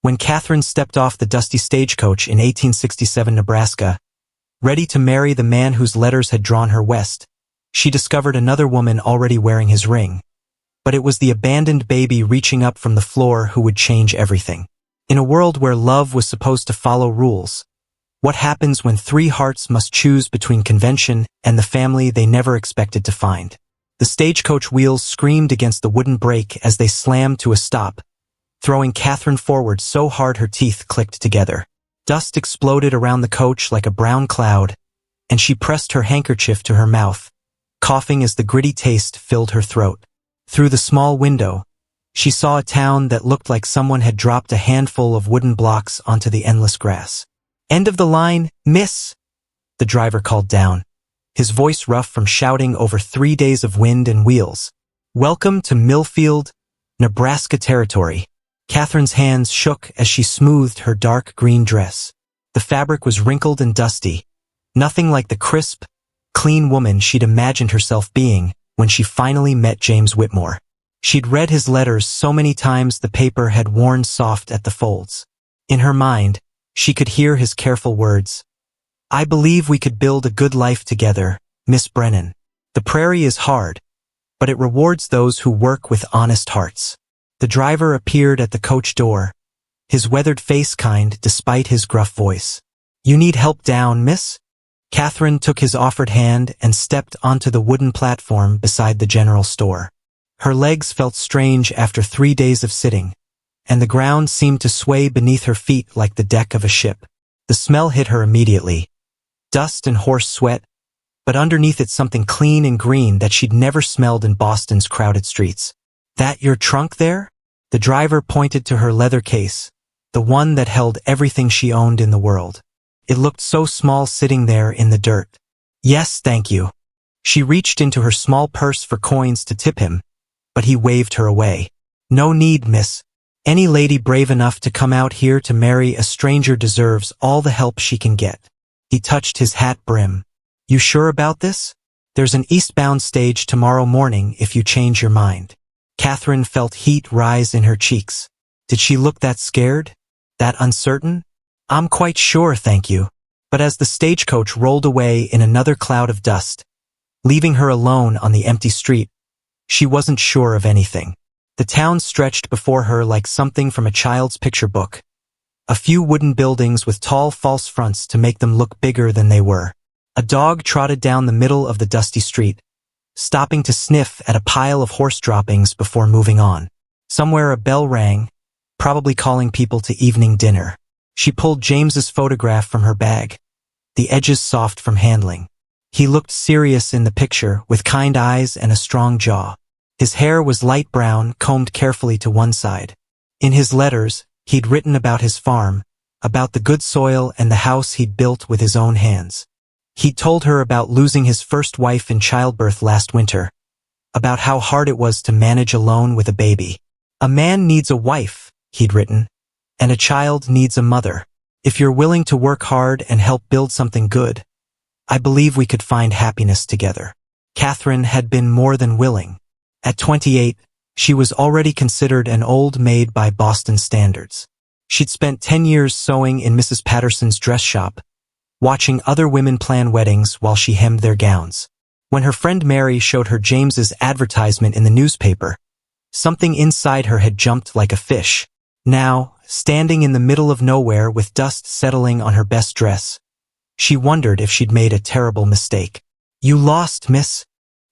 When Catherine stepped off the dusty stagecoach in 1867 Nebraska, ready to marry the man whose letters had drawn her west, she discovered another woman already wearing his ring. But it was the abandoned baby reaching up from the floor who would change everything. In a world where love was supposed to follow rules, what happens when three hearts must choose between convention and the family they never expected to find? The stagecoach wheels screamed against the wooden brake as they slammed to a stop, throwing Catherine forward so hard her teeth clicked together. Dust exploded around the coach like a brown cloud, and she pressed her handkerchief to her mouth, coughing as the gritty taste filled her throat. Through the small window, she saw a town that looked like someone had dropped a handful of wooden blocks onto the endless grass. "End of the line, miss," the driver called down, his voice rough from shouting over 3 days of wind and wheels. "Welcome to Millfield, Nebraska territory." Catherine's hands shook as she smoothed her dark green dress. The fabric was wrinkled and dusty, nothing like the crisp, clean woman she'd imagined herself being when she finally met James Whitmore. She'd read his letters so many times the paper had worn soft at the folds. In her mind, she could hear his careful words. "I believe we could build a good life together, Miss Brennan. The prairie is hard, but it rewards those who work with honest hearts." The driver appeared at the coach door, his weathered face kind despite his gruff voice. "You need help down, miss?" Catherine took his offered hand and stepped onto the wooden platform beside the general store. Her legs felt strange after 3 days of sitting, and the ground seemed to sway beneath her feet like the deck of a ship. The smell hit her immediately. Dust and horse sweat, but underneath it something clean and green that she'd never smelled in Boston's crowded streets. "That your trunk there?" The driver pointed to her leather case, the one that held everything she owned in the world. It looked so small sitting there in the dirt. "Yes, thank you." She reached into her small purse for coins to tip him, but he waved her away. "No need, miss. Any lady brave enough to come out here to marry a stranger deserves all the help she can get." He touched his hat brim. "You sure about this? There's an eastbound stage tomorrow morning if you change your mind." Catherine felt heat rise in her cheeks. Did she look that scared? That uncertain? "I'm quite sure, thank you." But as the stagecoach rolled away in another cloud of dust, leaving her alone on the empty street, she wasn't sure of anything. The town stretched before her like something from a child's picture book. A few wooden buildings with tall false fronts to make them look bigger than they were. A dog trotted down the middle of the dusty street, stopping to sniff at a pile of horse droppings before moving on. Somewhere a bell rang, probably calling people to evening dinner. She pulled James's photograph from her bag, the edges soft from handling. He looked serious in the picture, with kind eyes and a strong jaw. His hair was light brown, combed carefully to one side. In his letters, he'd written about his farm, about the good soil and the house he'd built with his own hands. He'd told her about losing his first wife in childbirth last winter, about how hard it was to manage alone with a baby. "A man needs a wife," he'd written, "and a child needs a mother. If you're willing to work hard and help build something good, I believe we could find happiness together." Catherine had been more than willing. At 28, she was already considered an old maid by Boston standards. She'd spent 10 years sewing in Mrs. Patterson's dress shop, watching other women plan weddings while she hemmed their gowns. When her friend Mary showed her James's advertisement in the newspaper, something inside her had jumped like a fish. Now, standing in the middle of nowhere with dust settling on her best dress, she wondered if she'd made a terrible mistake. "You lost, miss."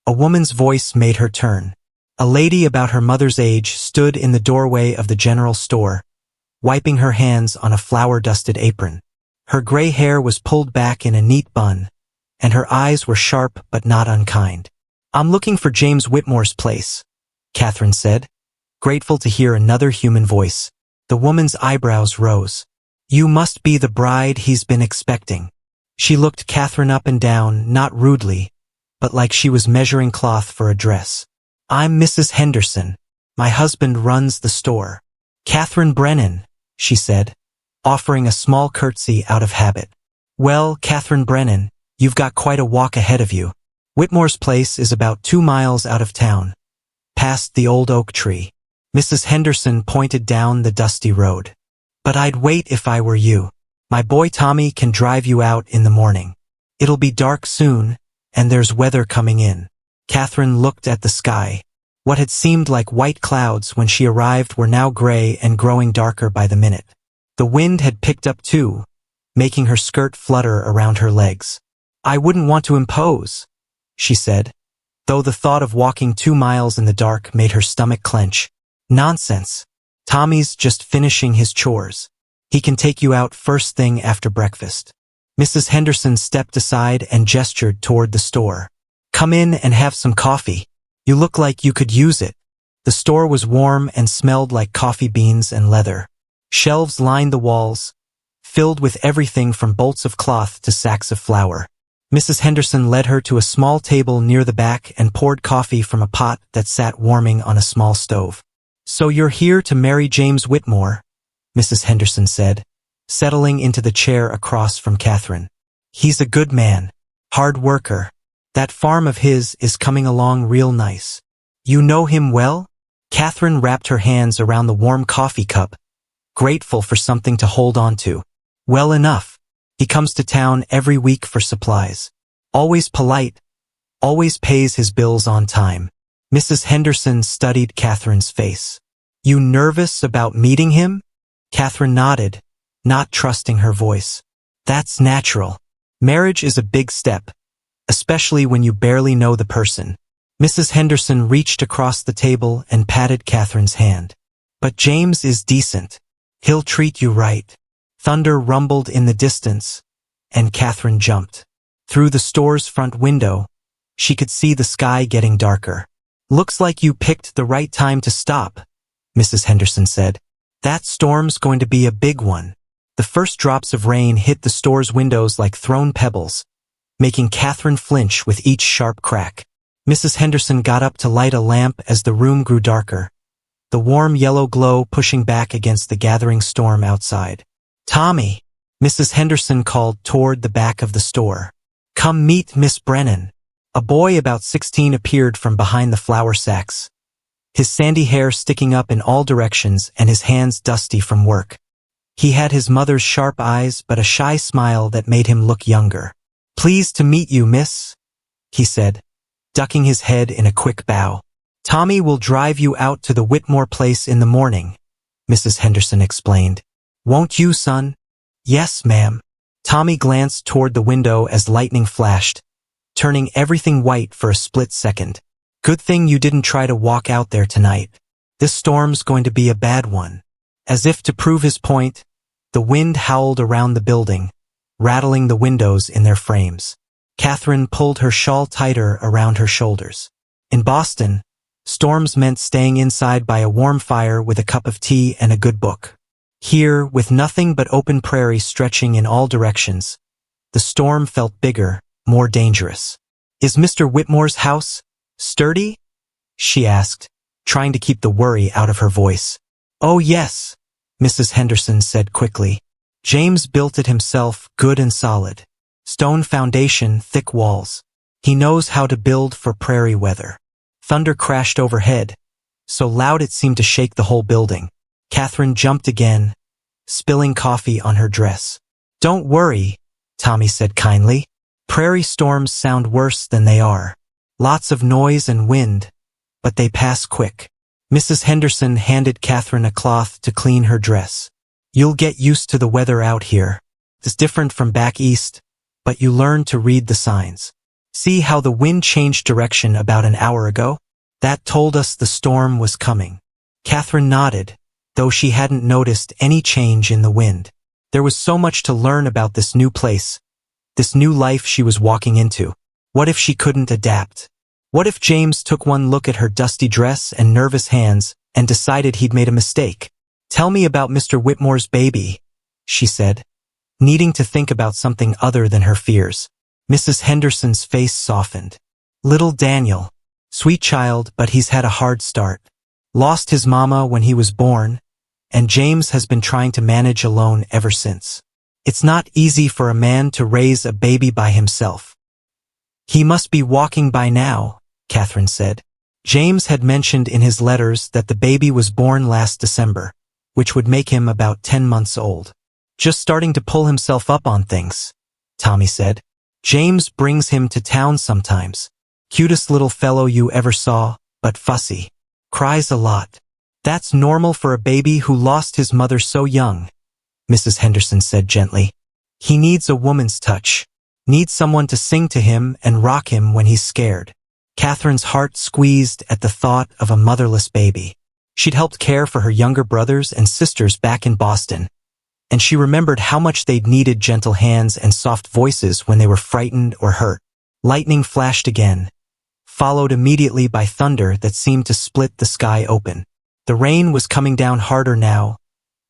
A woman's voice made her turn. A lady about her mother's age stood in the doorway of the general store, wiping her hands on a flour-dusted apron. Her gray hair was pulled back in a neat bun, and her eyes were sharp but not unkind. "I'm looking for James Whitmore's place," Catherine said, grateful to hear another human voice. The woman's eyebrows rose. "You must be the bride he's been expecting." She looked Catherine up and down, not rudely, but like she was measuring cloth for a dress. "I'm Mrs. Henderson. My husband runs the store." "Catherine Brennan," she said, offering a small curtsy out of habit. "Well, Catherine Brennan, you've got quite a walk ahead of you. Whitmore's place is about 2 miles out of town, past the old oak tree." Mrs. Henderson pointed down the dusty road. But I'd wait if I were you. My boy Tommy can drive you out in the morning. It'll be dark soon, and there's weather coming in. Catherine looked at the sky. What had seemed like white clouds when she arrived were now gray and growing darker by the minute. The wind had picked up too, making her skirt flutter around her legs. I wouldn't want to impose, she said, though the thought of walking 2 miles in the dark made her stomach clench. Nonsense. Tommy's just finishing his chores. He can take you out first thing after breakfast. Mrs. Henderson stepped aside and gestured toward the store. Come in and have some coffee. You look like you could use it. The store was warm and smelled like coffee beans and leather. Shelves lined the walls, filled with everything from bolts of cloth to sacks of flour. Mrs. Henderson led her to a small table near the back and poured coffee from a pot that sat warming on a small stove. So you're here to marry James Whitmore, Mrs. Henderson said, settling into the chair across from Catherine. He's a good man, hard worker. That farm of his is coming along real nice. You know him well? Catherine wrapped her hands around the warm coffee cup, grateful for something to hold on to. Well enough. He comes to town every week for supplies. Always polite, always pays his bills on time. Mrs. Henderson studied Catherine's face. You nervous about meeting him? Catherine nodded, not trusting her voice. That's natural. Marriage is a big step, especially when you barely know the person. Mrs. Henderson reached across the table and patted Catherine's hand. But James is decent. He'll treat you right. Thunder rumbled in the distance, and Catherine jumped. Through the store's front window, she could see the sky getting darker. Looks like you picked the right time to stop, Mrs. Henderson said. That storm's going to be a big one. The first drops of rain hit the store's windows like thrown pebbles, making Catherine flinch with each sharp crack. Mrs. Henderson got up to light a lamp as the room grew darker, the warm yellow glow pushing back against the gathering storm outside. Tommy, Mrs. Henderson called toward the back of the store. Come meet Miss Brennan. A boy about 16 appeared from behind the flour sacks, his sandy hair sticking up in all directions and his hands dusty from work. He had his mother's sharp eyes but a shy smile that made him look younger. Pleased to meet you, miss, he said, ducking his head in a quick bow. Tommy will drive you out to the Whitmore place in the morning, Mrs. Henderson explained. Won't you, son? Yes, ma'am. Tommy glanced toward the window as lightning flashed, turning everything white for a split second. Good thing you didn't try to walk out there tonight. This storm's going to be a bad one. As if to prove his point, the wind howled around the building, rattling the windows in their frames. Catherine pulled her shawl tighter around her shoulders. In Boston, storms meant staying inside by a warm fire with a cup of tea and a good book. Here, with nothing but open prairie stretching in all directions, the storm felt bigger, more dangerous. Is Mr. Whitmore's house sturdy? She asked, trying to keep the worry out of her voice. Oh yes, Mrs. Henderson said quickly. James built it himself, good and solid. Stone foundation, thick walls. He knows how to build for prairie weather. Thunder crashed overhead, so loud it seemed to shake the whole building. Catherine jumped again, spilling coffee on her dress. Don't worry, Tommy said kindly. Prairie storms sound worse than they are. Lots of noise and wind, but they pass quick. Mrs. Henderson handed Catherine a cloth to clean her dress. You'll get used to the weather out here. It's different from back east, but you learn to read the signs. See how the wind changed direction about an hour ago? That told us the storm was coming. Catherine nodded, though she hadn't noticed any change in the wind. There was so much to learn about this new place, this new life she was walking into. What if she couldn't adapt? What if James took one look at her dusty dress and nervous hands and decided he'd made a mistake? Tell me about Mr. Whitmore's baby, she said, needing to think about something other than her fears. Mrs. Henderson's face softened. Little Daniel. Sweet child, but he's had a hard start. Lost his mama when he was born, and James has been trying to manage alone ever since. It's not easy for a man to raise a baby by himself. He must be walking by now, Catherine said. James had mentioned in his letters that the baby was born last December. which would make him about 10 months old. Just starting to pull himself up on things, Tommy said. James brings him to town sometimes. Cutest little fellow you ever saw, but fussy. Cries a lot. That's normal for a baby who lost his mother so young, Mrs. Henderson said gently. He needs a woman's touch. Needs someone to sing to him and rock him when he's scared. Catherine's heart squeezed at the thought of a motherless baby. She'd helped care for her younger brothers and sisters back in Boston, and she remembered how much they'd needed gentle hands and soft voices when they were frightened or hurt. Lightning flashed again, followed immediately by thunder that seemed to split the sky open. The rain was coming down harder now,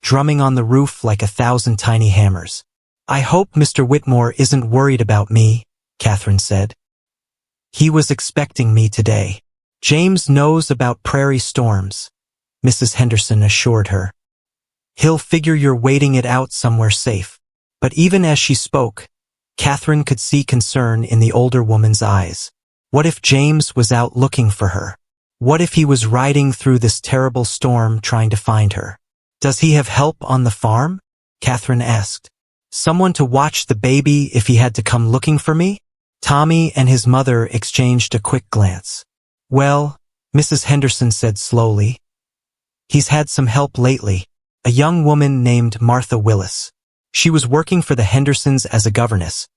drumming on the roof like 1,000 tiny hammers. I hope Mr. Whitmore isn't worried about me, Catherine said. He was expecting me today. James knows about prairie storms, Mrs. Henderson assured her. He'll figure you're waiting it out somewhere safe. But even as she spoke, Catherine could see concern in the older woman's eyes. What if James was out looking for her? What if he was riding through this terrible storm trying to find her? Does he have help on the farm? Catherine asked. Someone to watch the baby if he had to come looking for me? Tommy and his mother exchanged a quick glance. Well, Mrs. Henderson said slowly, he's had some help lately. A young woman named Martha Willis. She was working for the Hendersons as a governess,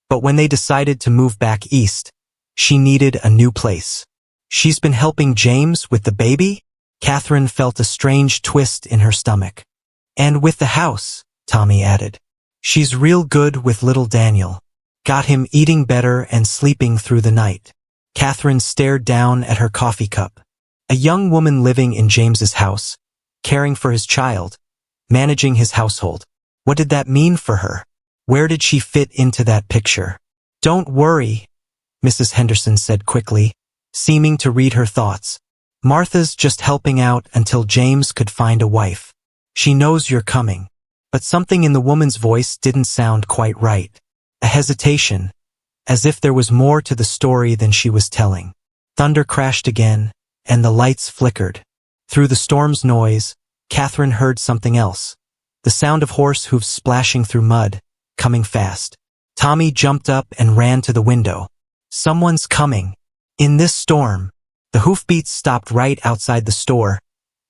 but when they decided to move back east, she needed a new place. She's been helping James with the baby? Catherine felt a strange twist in her stomach. And with the house, Tommy added. She's real good with little Daniel. Got him eating better and sleeping through the night. Catherine stared down at her coffee cup. A young woman living in James's house, caring for his child, managing his household. What did that mean for her? Where did she fit into that picture? Don't worry, Mrs. Henderson said quickly, seeming to read her thoughts. Martha's just helping out until James could find a wife. She knows you're coming. But something in the woman's voice didn't sound quite right. A hesitation, as if there was more to the story than she was telling. Thunder crashed again, and the lights flickered. Through the storm's noise, Catherine heard something else. The sound of horse hooves splashing through mud, coming fast. Tommy jumped up and ran to the window. Someone's coming. In this storm. The hoofbeats stopped right outside the store,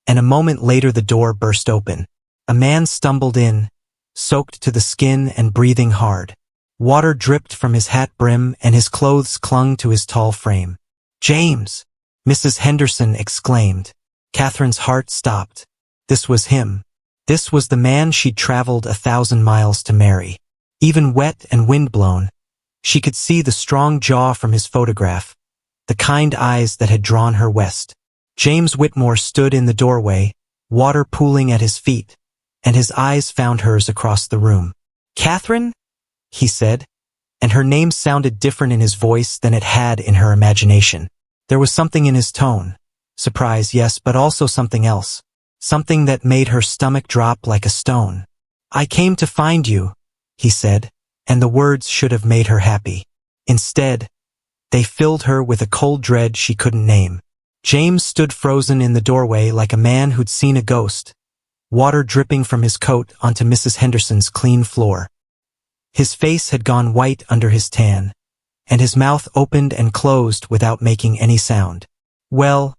and a moment later the door burst open. A man stumbled in, soaked to the skin and breathing hard. Water dripped from his hat brim and his clothes clung to his tall frame. James! Mrs. Henderson exclaimed. Catherine's heart stopped. This was him. This was the man she'd traveled 1,000 miles to marry. Even wet and windblown, she could see the strong jaw from his photograph, the kind eyes that had drawn her west. James Whitmore stood in the doorway, water pooling at his feet, and his eyes found hers across the room. Catherine? He said, and her name sounded different in his voice than it had in her imagination. There was something in his tone. Surprise, yes, but also something else. Something that made her stomach drop like a stone. I came to find you, he said, and the words should have made her happy. Instead, they filled her with a cold dread she couldn't name. James stood frozen in the doorway like a man who'd seen a ghost, water dripping from his coat onto Mrs. Henderson's clean floor. His face had gone white under his tan, and his mouth opened and closed without making any sound. Well,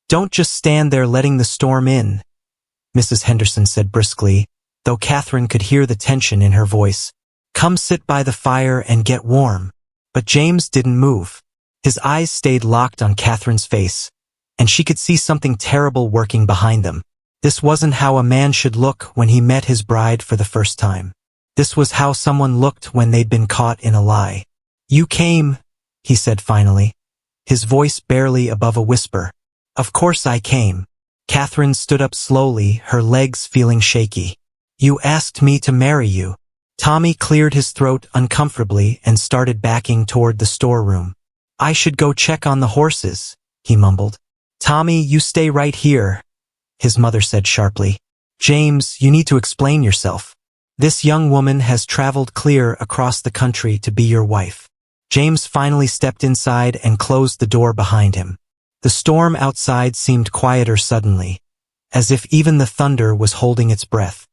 don't just stand there letting the storm in, Mrs. Henderson said briskly, though Catherine could hear the tension in her voice. Come sit by the fire and get warm. But James didn't move. His eyes stayed locked on Catherine's face, and she could see something terrible working behind them. This wasn't how a man should look when he met his bride for the first time. This was how someone looked when they'd been caught in a lie. You came, he said finally, his voice barely above a whisper. Of course I came. Catherine stood up slowly, her legs feeling shaky. You asked me to marry you. Tommy cleared his throat uncomfortably and started backing toward the storeroom. I should go check on the horses, he mumbled. Tommy, you stay right here, his mother said sharply. James, you need to explain yourself. This young woman has traveled clear across the country to be your wife. James finally stepped inside and closed the door behind him. The storm outside seemed quieter suddenly, as if even the thunder was holding its breath.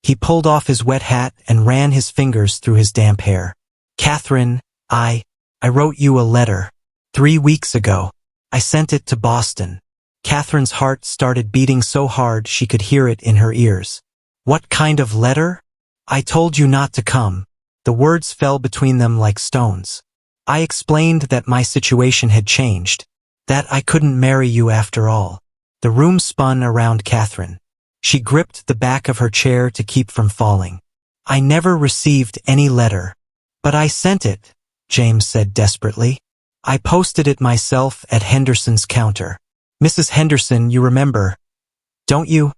He pulled off his wet hat and ran his fingers through his damp hair. Catherine, I wrote you a letter. 3 weeks ago. I sent it to Boston. Catherine's heart started beating so hard she could hear it in her ears. What kind of letter? I told you not to come. The words fell between them like stones. I explained that my situation had changed, that I couldn't marry you after all. The room spun around Catherine. She gripped the back of her chair to keep from falling. I never received any letter. But I sent it, James said desperately. I posted it myself at Henderson's counter. Mrs. Henderson, you remember, don't you?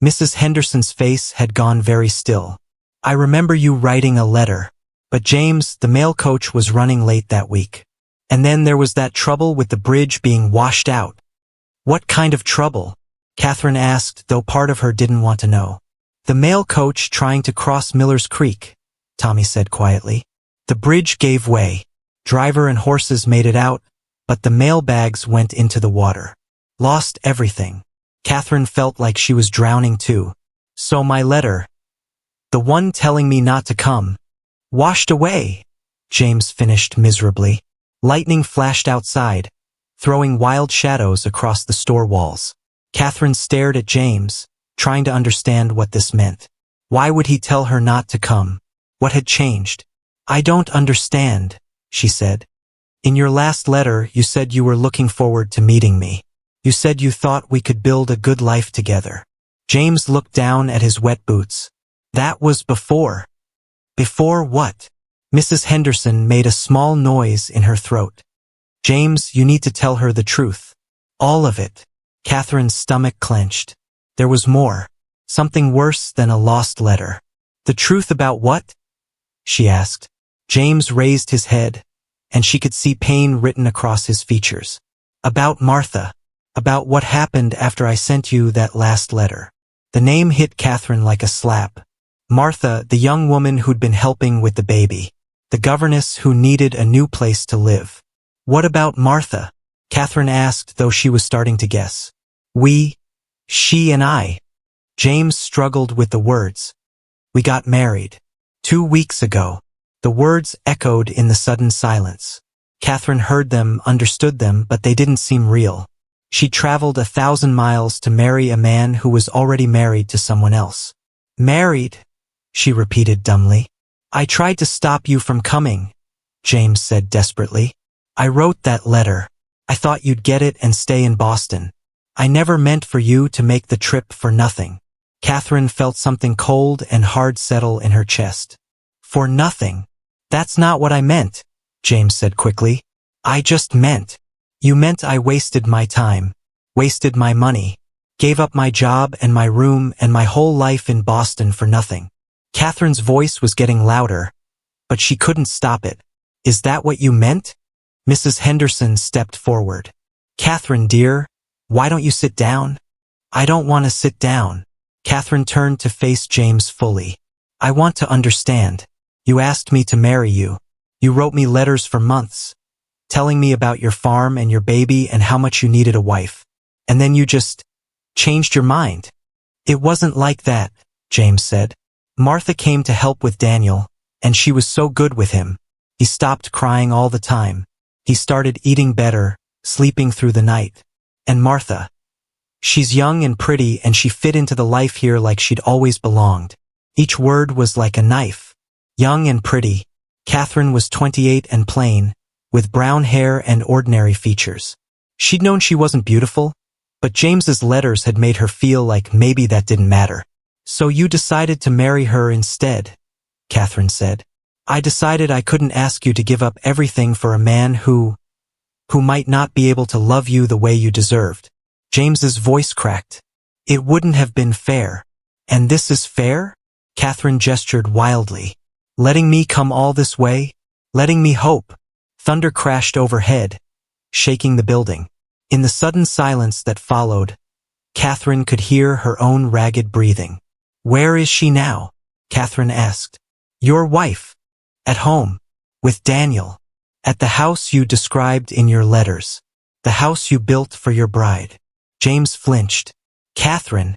Mrs. Henderson's face had gone very still. I remember you writing a letter. But James, the mail coach, was running late that week. And then there was that trouble with the bridge being washed out. What kind of trouble? Catherine asked, though part of her didn't want to know. The mail coach trying to cross Miller's Creek, Tommy said quietly. The bridge gave way. Driver and horses made it out, but the mail bags went into the water. Lost everything. Catherine felt like she was drowning too. So my letter, the one telling me not to come, washed away, James finished miserably. Lightning flashed outside, throwing wild shadows across the store walls. Catherine stared at James, trying to understand what this meant. Why would he tell her not to come? What had changed? I don't understand, she said. In your last letter, you said you were looking forward to meeting me. You said you thought we could build a good life together. James looked down at his wet boots. That was before. Before what? Mrs. Henderson made a small noise in her throat. James, you need to tell her the truth. All of it. Catherine's stomach clenched. There was more. Something worse than a lost letter. The truth about what? She asked. James raised his head, and she could see pain written across his features. About Martha. About what happened after I sent you that last letter. The name hit Catherine like a slap. Martha, the young woman who'd been helping with the baby. The governess who needed a new place to live. What about Martha? Catherine asked, though she was starting to guess. She and I. James struggled with the words. We got married. 2 weeks ago. The words echoed in the sudden silence. Catherine heard them, understood them, but they didn't seem real. She traveled 1,000 miles to marry a man who was already married to someone else. Married? She repeated dumbly. I tried to stop you from coming, James said desperately. I wrote that letter. I thought you'd get it and stay in Boston. I never meant for you to make the trip for nothing. Catherine felt something cold and hard settle in her chest. For nothing. That's not what I meant, James said quickly. I just meant. You meant I wasted my time, wasted my money, gave up my job and my room and my whole life in Boston for nothing. Catherine's voice was getting louder, but she couldn't stop it. Is that what you meant? Mrs. Henderson stepped forward. Catherine, dear, why don't you sit down? I don't want to sit down. Catherine turned to face James fully. I want to understand. You asked me to marry you. You wrote me letters for months, telling me about your farm and your baby and how much you needed a wife. And then you just changed your mind. It wasn't like that, James said. Martha came to help with Daniel, and she was so good with him. He stopped crying all the time. He started eating better, sleeping through the night. And Martha. She's young and pretty, and she fit into the life here like she'd always belonged. Each word was like a knife. Young and pretty. Catherine was 28 and plain, with brown hair and ordinary features. She'd known she wasn't beautiful, but James's letters had made her feel like maybe that didn't matter. So you decided to marry her instead, Catherine said. I decided I couldn't ask you to give up everything for a man who might not be able to love you the way you deserved. James's voice cracked. It wouldn't have been fair. And this is fair? Catherine gestured wildly. Letting me come all this way? Letting me hope? Thunder crashed overhead, shaking the building. In the sudden silence that followed, Catherine could hear her own ragged breathing. Where is she now? Catherine asked. Your wife. At home. With Daniel. At the house you described in your letters. The house you built for your bride. James flinched. Catherine,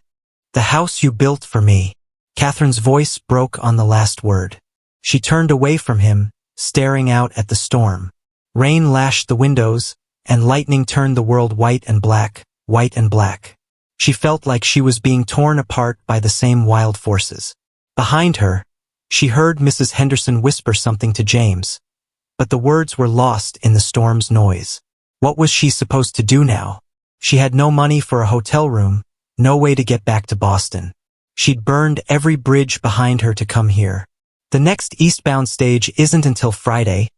the house you built for me. Catherine's voice broke on the last word. She turned away from him, staring out at the storm. Rain lashed the windows, and lightning turned the world white and black, white and black. She felt like she was being torn apart by the same wild forces. Behind her, she heard Mrs. Henderson whisper something to James, but the words were lost in the storm's noise. What was she supposed to do now? She had no money for a hotel room, no way to get back to Boston. She'd burned every bridge behind her to come here. The next eastbound stage isn't until Friday,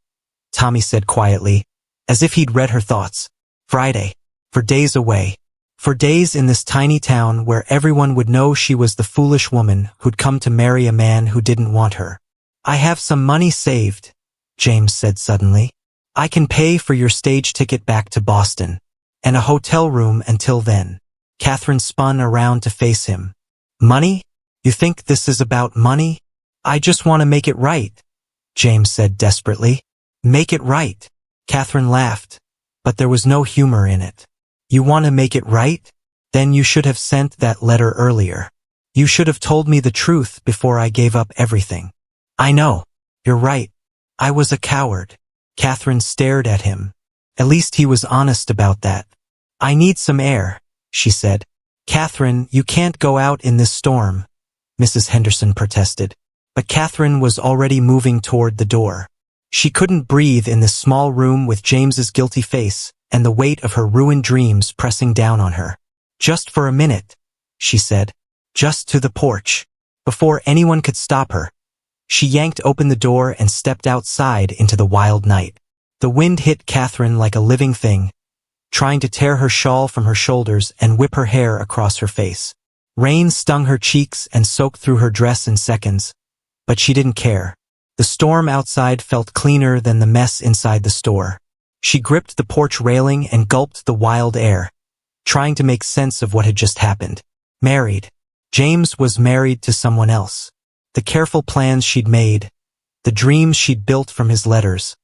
Tommy said quietly, as if he'd read her thoughts. Friday. For days away. For days in this tiny town where everyone would know she was the foolish woman who'd come to marry a man who didn't want her. I have some money saved, James said suddenly. I can pay for your stage ticket back to Boston. And a hotel room until then. Catherine spun around to face him. Money? You think this is about money? I just want to make it right, James said desperately. Make it right. Catherine laughed, but there was no humor in it. You want to make it right? Then you should have sent that letter earlier. You should have told me the truth before I gave up everything. I know. You're right. I was a coward. Catherine stared at him. At least he was honest about that. I need some air, she said. Catherine, you can't go out in this storm, Mrs. Henderson protested. But Catherine was already moving toward the door. She couldn't breathe in this small room with James's guilty face and the weight of her ruined dreams pressing down on her. Just for a minute, she said. Just to the porch. Before anyone could stop her, she yanked open the door and stepped outside into the wild night. The wind hit Catherine like a living thing, trying to tear her shawl from her shoulders and whip her hair across her face. Rain stung her cheeks and soaked through her dress in seconds, but she didn't care. The storm outside felt cleaner than the mess inside the store. She gripped the porch railing and gulped the wild air, trying to make sense of what had just happened. Married. James was married to someone else. The careful plans she'd made, the dreams she'd built from his letters,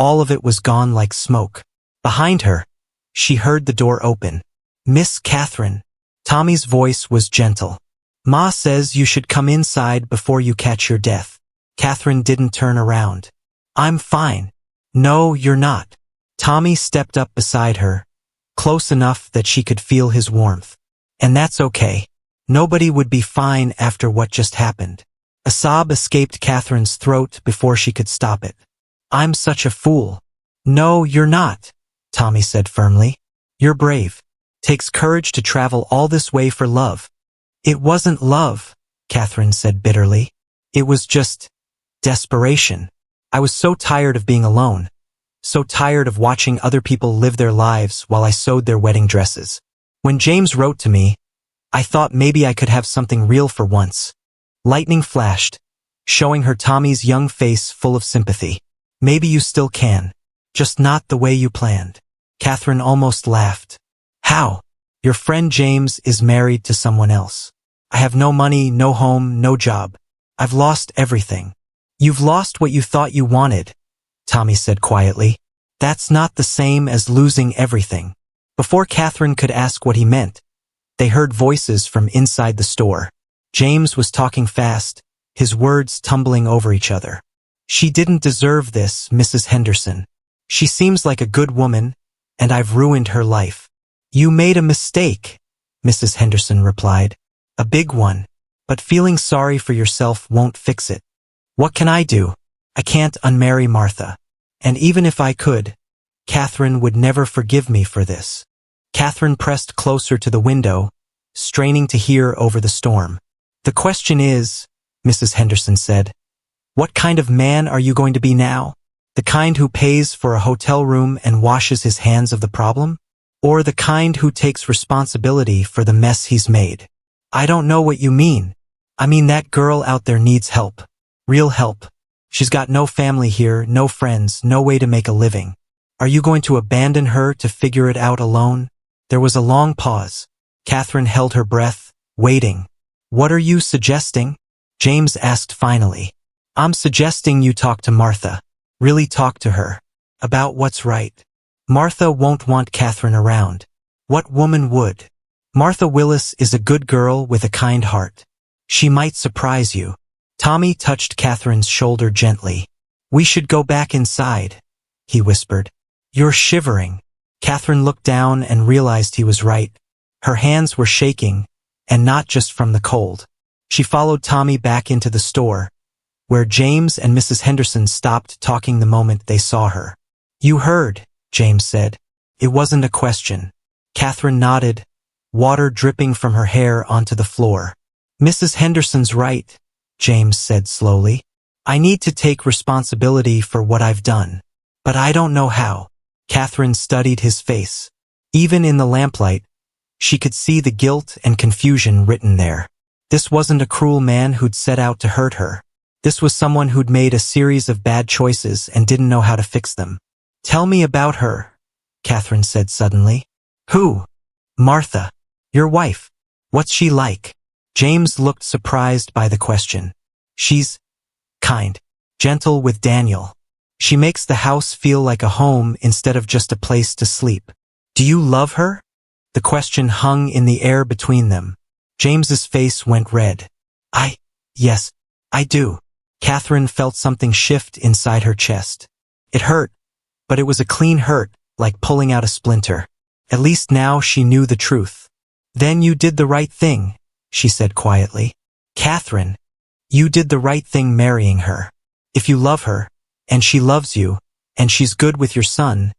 all of it was gone like smoke. Behind her, she heard the door open. Miss Catherine. Tommy's voice was gentle. Ma says you should come inside before you catch your death. Catherine didn't turn around. I'm fine. No, you're not. Tommy stepped up beside her, close enough that she could feel his warmth. And that's okay. Nobody would be fine after what just happened. A sob escaped Catherine's throat before she could stop it. I'm such a fool. No, you're not, Tommy said firmly. You're brave. Takes courage to travel all this way for love. It wasn't love, Catherine said bitterly. It was just desperation. I was so tired of being alone, so tired of watching other people live their lives while I sewed their wedding dresses. When James wrote to me, I thought maybe I could have something real for once. Lightning flashed, showing her Tommy's young face full of sympathy. Maybe you still can, just not the way you planned. Catherine almost laughed. How? Your friend James is married to someone else. I have no money, no home, no job. I've lost everything. You've lost what you thought you wanted, Tommy said quietly. That's not the same as losing everything. Before Catherine could ask what he meant, they heard voices from inside the store. James was talking fast, his words tumbling over each other. She didn't deserve this, Mrs. Henderson. She seems like a good woman, and I've ruined her life. You made a mistake, Mrs. Henderson replied. A big one, but feeling sorry for yourself won't fix it. What can I do? I can't unmarry Martha. And even if I could, Catherine would never forgive me for this. Catherine pressed closer to the window, straining to hear over the storm. The question is, Mrs. Henderson said, what kind of man are you going to be now? The kind who pays for a hotel room and washes his hands of the problem? Or the kind who takes responsibility for the mess he's made? I don't know what you mean. I mean that girl out there needs help. Real help. She's got no family here, no friends, no way to make a living. Are you going to abandon her to figure it out alone? There was a long pause. Catherine held her breath, waiting. What are you suggesting? James asked finally. I'm suggesting you talk to Martha. Really talk to her. About what's right. Martha won't want Catherine around. What woman would? Martha Willis is a good girl with a kind heart. She might surprise you. Tommy touched Catherine's shoulder gently. We should go back inside, he whispered. You're shivering. Catherine looked down and realized he was right. Her hands were shaking, and not just from the cold. She followed Tommy back into the store, where James and Mrs. Henderson stopped talking the moment they saw her. You heard, James said. It wasn't a question. Catherine nodded, water dripping from her hair onto the floor. Mrs. Henderson's right, James said slowly. I need to take responsibility for what I've done. But I don't know how. Catherine studied his face. Even in the lamplight, she could see the guilt and confusion written there. This wasn't a cruel man who'd set out to hurt her. This was someone who'd made a series of bad choices and didn't know how to fix them. Tell me about her, Catherine said suddenly. Who? Martha. Your wife. What's she like? James looked surprised by the question. She's kind, gentle with Daniel. She makes the house feel like a home instead of just a place to sleep. Do you love her? The question hung in the air between them. James's face went red. Yes, I do. Catherine felt something shift inside her chest. It hurt, but it was a clean hurt, like pulling out a splinter. At least now she knew the truth. Then you did the right thing, she said quietly. Catherine, you did the right thing marrying her. If you love her, and she loves you, and she's good with your son,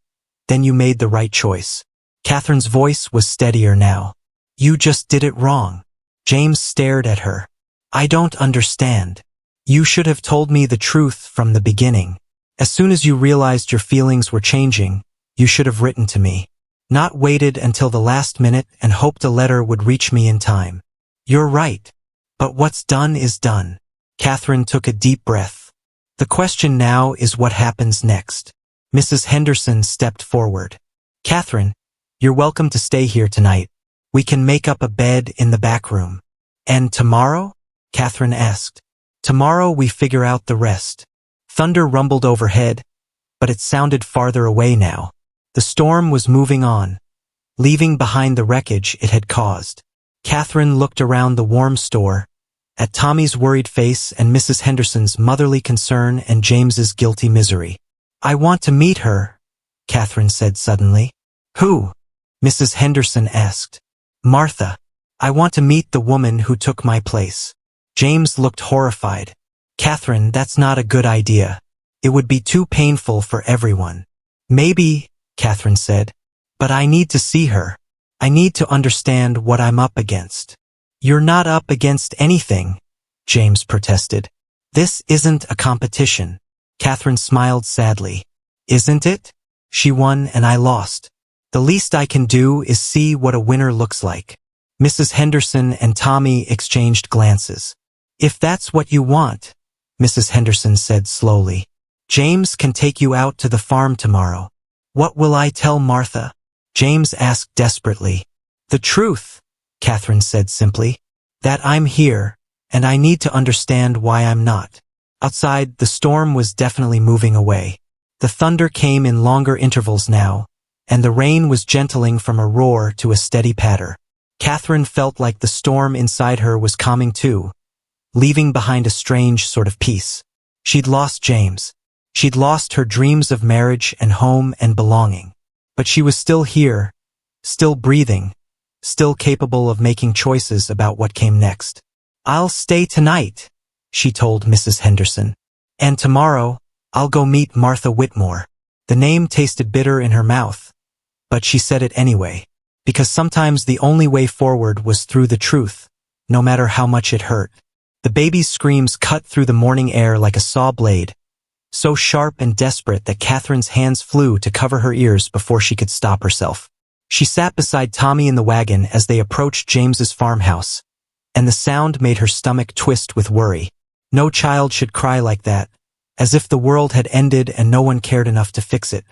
then you made the right choice. Catherine's voice was steadier now. You just did it wrong. James stared at her. I don't understand. You should have told me the truth from the beginning. As soon as you realized your feelings were changing, you should have written to me. Not waited until the last minute and hoped a letter would reach me in time. You're right. But what's done is done. Catherine took a deep breath. The question now is what happens next. Mrs. Henderson stepped forward. Catherine, you're welcome to stay here tonight. We can make up a bed in the back room. And tomorrow? Catherine asked. Tomorrow we figure out the rest. Thunder rumbled overhead, but it sounded farther away now. The storm was moving on, leaving behind the wreckage it had caused. Catherine looked around the warm store, at Tommy's worried face and Mrs. Henderson's motherly concern and James's guilty misery. I want to meet her, Catherine said suddenly. Who? Mrs. Henderson asked. Martha. I want to meet the woman who took my place. James looked horrified. Catherine, that's not a good idea. It would be too painful for everyone. Maybe, Catherine said, but I need to see her. I need to understand what I'm up against. You're not up against anything, James protested. This isn't a competition. Catherine smiled sadly. Isn't it? She won and I lost. The least I can do is see what a winner looks like. Mrs. Henderson and Tommy exchanged glances. If that's what you want, Mrs. Henderson said slowly, James can take you out to the farm tomorrow. What will I tell Martha? James asked desperately. The truth, Catherine said simply. That I'm here, and I need to understand why I'm not. Outside, the storm was definitely moving away. The thunder came in longer intervals now, and the rain was gentling from a roar to a steady patter. Catherine felt like the storm inside her was calming too, leaving behind a strange sort of peace. She'd lost James. She'd lost her dreams of marriage and home and belonging. But she was still here, still breathing, still capable of making choices about what came next. I'll stay tonight, she told Mrs. Henderson. And tomorrow, I'll go meet Martha Whitmore. The name tasted bitter in her mouth, but she said it anyway, because sometimes the only way forward was through the truth, no matter how much it hurt. The baby's screams cut through the morning air like a saw blade, so sharp and desperate that Catherine's hands flew to cover her ears before she could stop herself. She sat beside Tommy in the wagon as they approached James's farmhouse, and the sound made her stomach twist with worry. No child should cry like that, as if the world had ended and no one cared enough to fix it.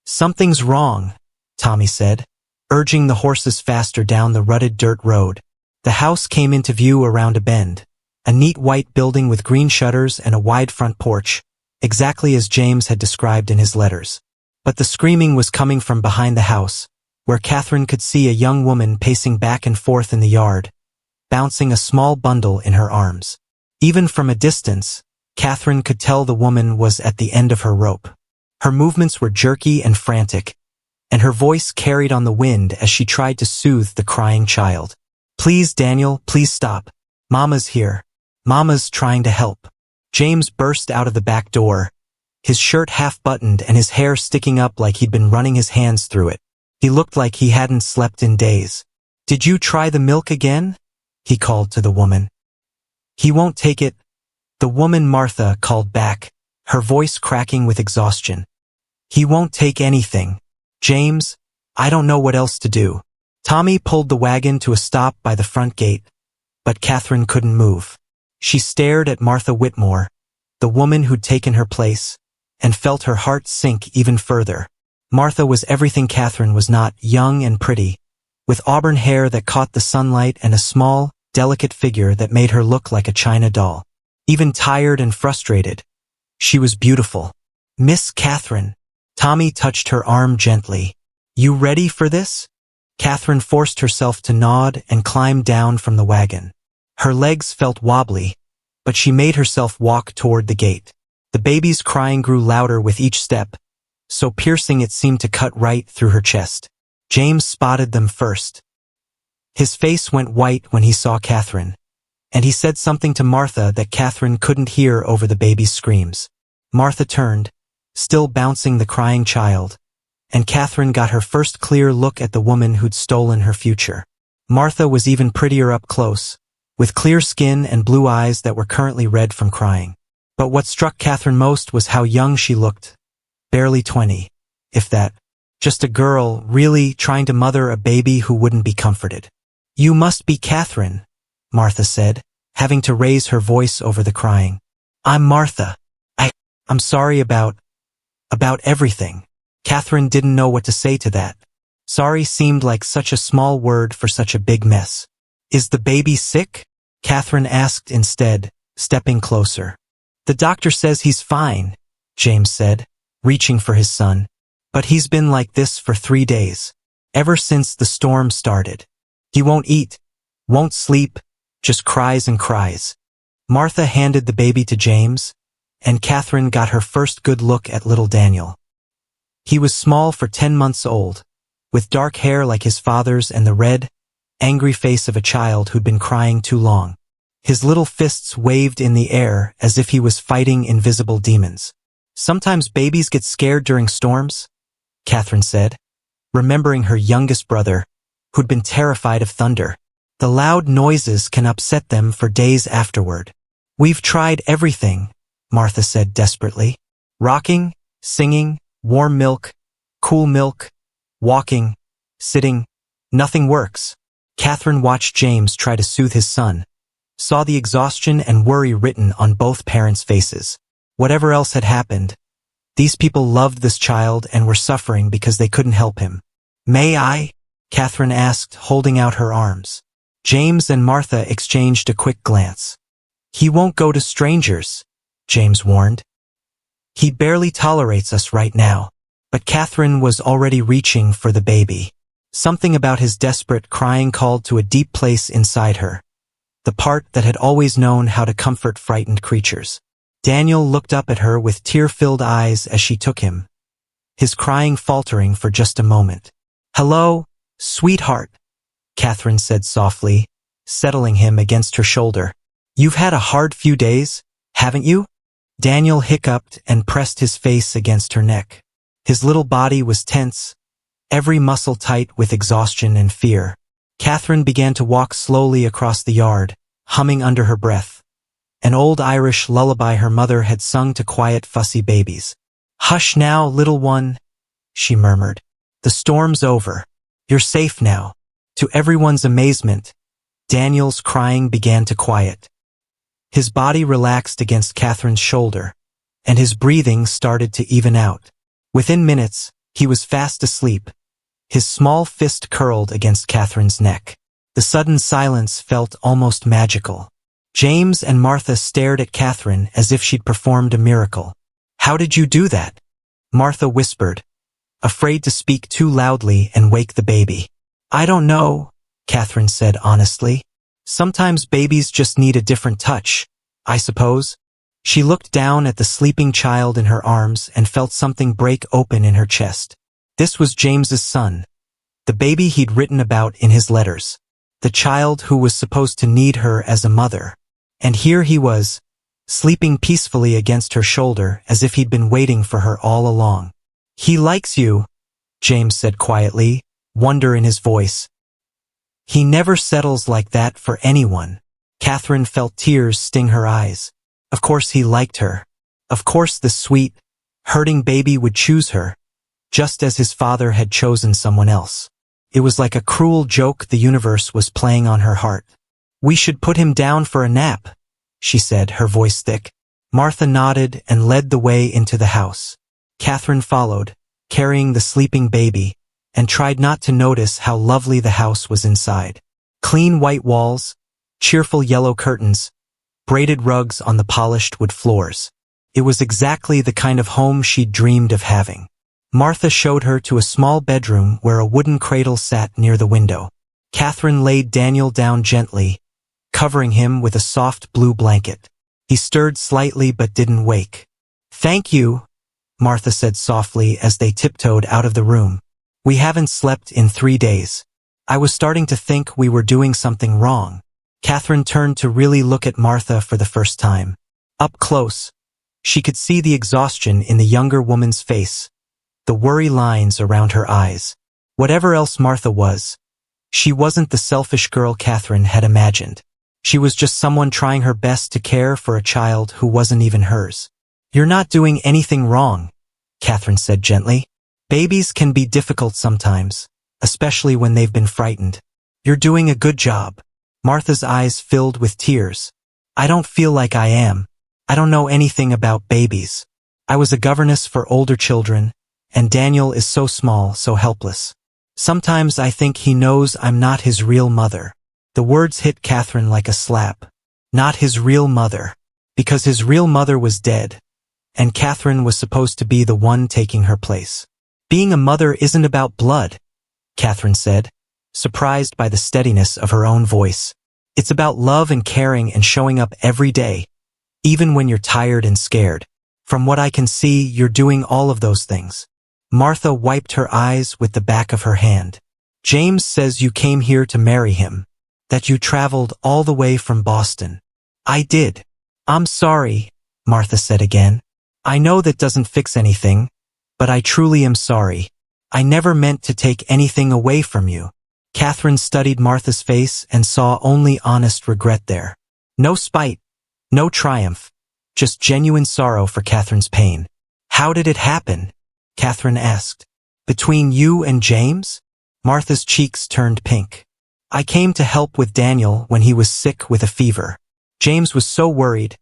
Something's wrong, Tommy said, urging the horses faster down the rutted dirt road. The house came into view around a bend, a neat white building with green shutters and a wide front porch, exactly as James had described in his letters. But the screaming was coming from behind the house, where Catherine could see a young woman pacing back and forth in the yard, bouncing a small bundle in her arms. Even from a distance, Catherine could tell the woman was at the end of her rope. Her movements were jerky and frantic, and her voice carried on the wind as she tried to soothe the crying child. "Please, Daniel, please stop. Mama's here. Mama's trying to help." James burst out of the back door, his shirt half-buttoned and his hair sticking up like he'd been running his hands through it. He looked like he hadn't slept in days. "Did you try the milk again?" he called to the woman. "He won't take it," the woman Martha called back, her voice cracking with exhaustion. "He won't take anything. James, I don't know what else to do." Tommy pulled the wagon to a stop by the front gate, but Catherine couldn't move. She stared at Martha Whitmore, the woman who'd taken her place, and felt her heart sink even further. Martha was everything Catherine was not: young and pretty, with auburn hair that caught the sunlight and a small, delicate figure that made her look like a china doll. Even tired and frustrated, she was beautiful. "Miss Catherine." Tommy touched her arm gently. "You ready for this?" Catherine forced herself to nod and climbed down from the wagon. Her legs felt wobbly, but she made herself walk toward the gate. The baby's crying grew louder with each step, so piercing it seemed to cut right through her chest. James spotted them first. His face went white when he saw Catherine, and he said something to Martha that Catherine couldn't hear over the baby's screams. Martha turned, still bouncing the crying child, and Catherine got her first clear look at the woman who'd stolen her future. Martha was even prettier up close, with clear skin and blue eyes that were currently red from crying. But what struck Catherine most was how young she looked. Barely 20, if that. Just a girl, really, trying to mother a baby who wouldn't be comforted. "You must be Catherine," Martha said, having to raise her voice over the crying. "I'm Martha. I'm sorry about everything." Catherine didn't know what to say to that. Sorry seemed like such a small word for such a big mess. "Is the baby sick?" Catherine asked instead, stepping closer. "The doctor says he's fine," James said, reaching for his son. "But he's been like this for 3 days. Ever since the storm started. He won't eat, won't sleep, just cries and cries." Martha handed the baby to James, and Catherine got her first good look at little Daniel. He was small for 10 months old, with dark hair like his father's and the red, angry face of a child who'd been crying too long. His little fists waved in the air as if he was fighting invisible demons. "Sometimes babies get scared during storms," Catherine said, remembering her youngest brother, who'd been terrified of thunder. "The loud noises can upset them for days afterward." "We've tried everything," Martha said desperately. "Rocking, singing, warm milk, cool milk, walking, sitting. Nothing works." Catherine watched James try to soothe his son, saw the exhaustion and worry written on both parents' faces. Whatever else had happened, these people loved this child and were suffering because they couldn't help him. "May I?" Catherine asked, holding out her arms. James and Martha exchanged a quick glance. "He won't go to strangers," James warned. "He barely tolerates us right now." But Catherine was already reaching for the baby. Something about his desperate crying called to a deep place inside her, the part that had always known how to comfort frightened creatures. Daniel looked up at her with tear-filled eyes as she took him, his crying faltering for just a moment. "Hello, sweetheart," Catherine said softly, settling him against her shoulder. "You've had a hard few days, haven't you?" Daniel hiccuped and pressed his face against her neck. His little body was tense, every muscle tight with exhaustion and fear. Catherine began to walk slowly across the yard, humming under her breath, an old Irish lullaby her mother had sung to quiet, fussy babies. "Hush now, little one," she murmured. "The storm's over. You're safe now." To everyone's amazement, Daniel's crying began to quiet. His body relaxed against Catherine's shoulder, and his breathing started to even out. Within minutes, he was fast asleep, his small fist curled against Catherine's neck. The sudden silence felt almost magical. James and Martha stared at Catherine as if she'd performed a miracle. "How did you do that?" Martha whispered, afraid to speak too loudly and wake the baby. "I don't know," Catherine said honestly. "Sometimes babies just need a different touch, I suppose." She looked down at the sleeping child in her arms and felt something break open in her chest. This was James's son, the baby he'd written about in his letters, the child who was supposed to need her as a mother. And here he was, sleeping peacefully against her shoulder as if he'd been waiting for her all along. "He likes you," James said quietly, wonder in his voice. "He never settles like that for anyone." Catherine felt tears sting her eyes. Of course he liked her. Of course the sweet, hurting baby would choose her, just as his father had chosen someone else. It was like a cruel joke the universe was playing on her heart. "We should put him down for a nap," she said, her voice thick. Martha nodded and led the way into the house. Catherine followed, carrying the sleeping baby, and tried not to notice how lovely the house was inside. Clean white walls, cheerful yellow curtains, braided rugs on the polished wood floors. It was exactly the kind of home she'd dreamed of having. Martha showed her to a small bedroom where a wooden cradle sat near the window. Catherine laid Daniel down gently, covering him with a soft blue blanket. He stirred slightly but didn't wake. "Thank you," Martha said softly as they tiptoed out of the room. "We haven't slept in 3 days. I was starting to think we were doing something wrong." Catherine turned to really look at Martha for the first time. Up close, she could see the exhaustion in the younger woman's face, the worry lines around her eyes. Whatever else Martha was, she wasn't the selfish girl Catherine had imagined. She was just someone trying her best to care for a child who wasn't even hers. "You're not doing anything wrong," Catherine said gently. "Babies can be difficult sometimes, especially when they've been frightened. You're doing a good job." Martha's eyes filled with tears. "I don't feel like I am. I don't know anything about babies. I was a governess for older children, and Daniel is so small, so helpless. Sometimes I think he knows I'm not his real mother." The words hit Catherine like a slap. Not his real mother. Because his real mother was dead, and Catherine was supposed to be the one taking her place. "Being a mother isn't about blood," Catherine said, surprised by the steadiness of her own voice. "It's about love and caring and showing up every day, even when you're tired and scared. From what I can see, you're doing all of those things." Martha wiped her eyes with the back of her hand. "James says you came here to marry him, that you traveled all the way from Boston." "I did." "I'm sorry," Martha said again. "I know that doesn't fix anything, but I truly am sorry. I never meant to take anything away from you." Catherine studied Martha's face and saw only honest regret there. No spite, no triumph, just genuine sorrow for Catherine's pain. "How did it happen?" Catherine asked. "Between you and James?" Martha's cheeks turned pink. "I came to help with Daniel when he was sick with a fever. James was so worried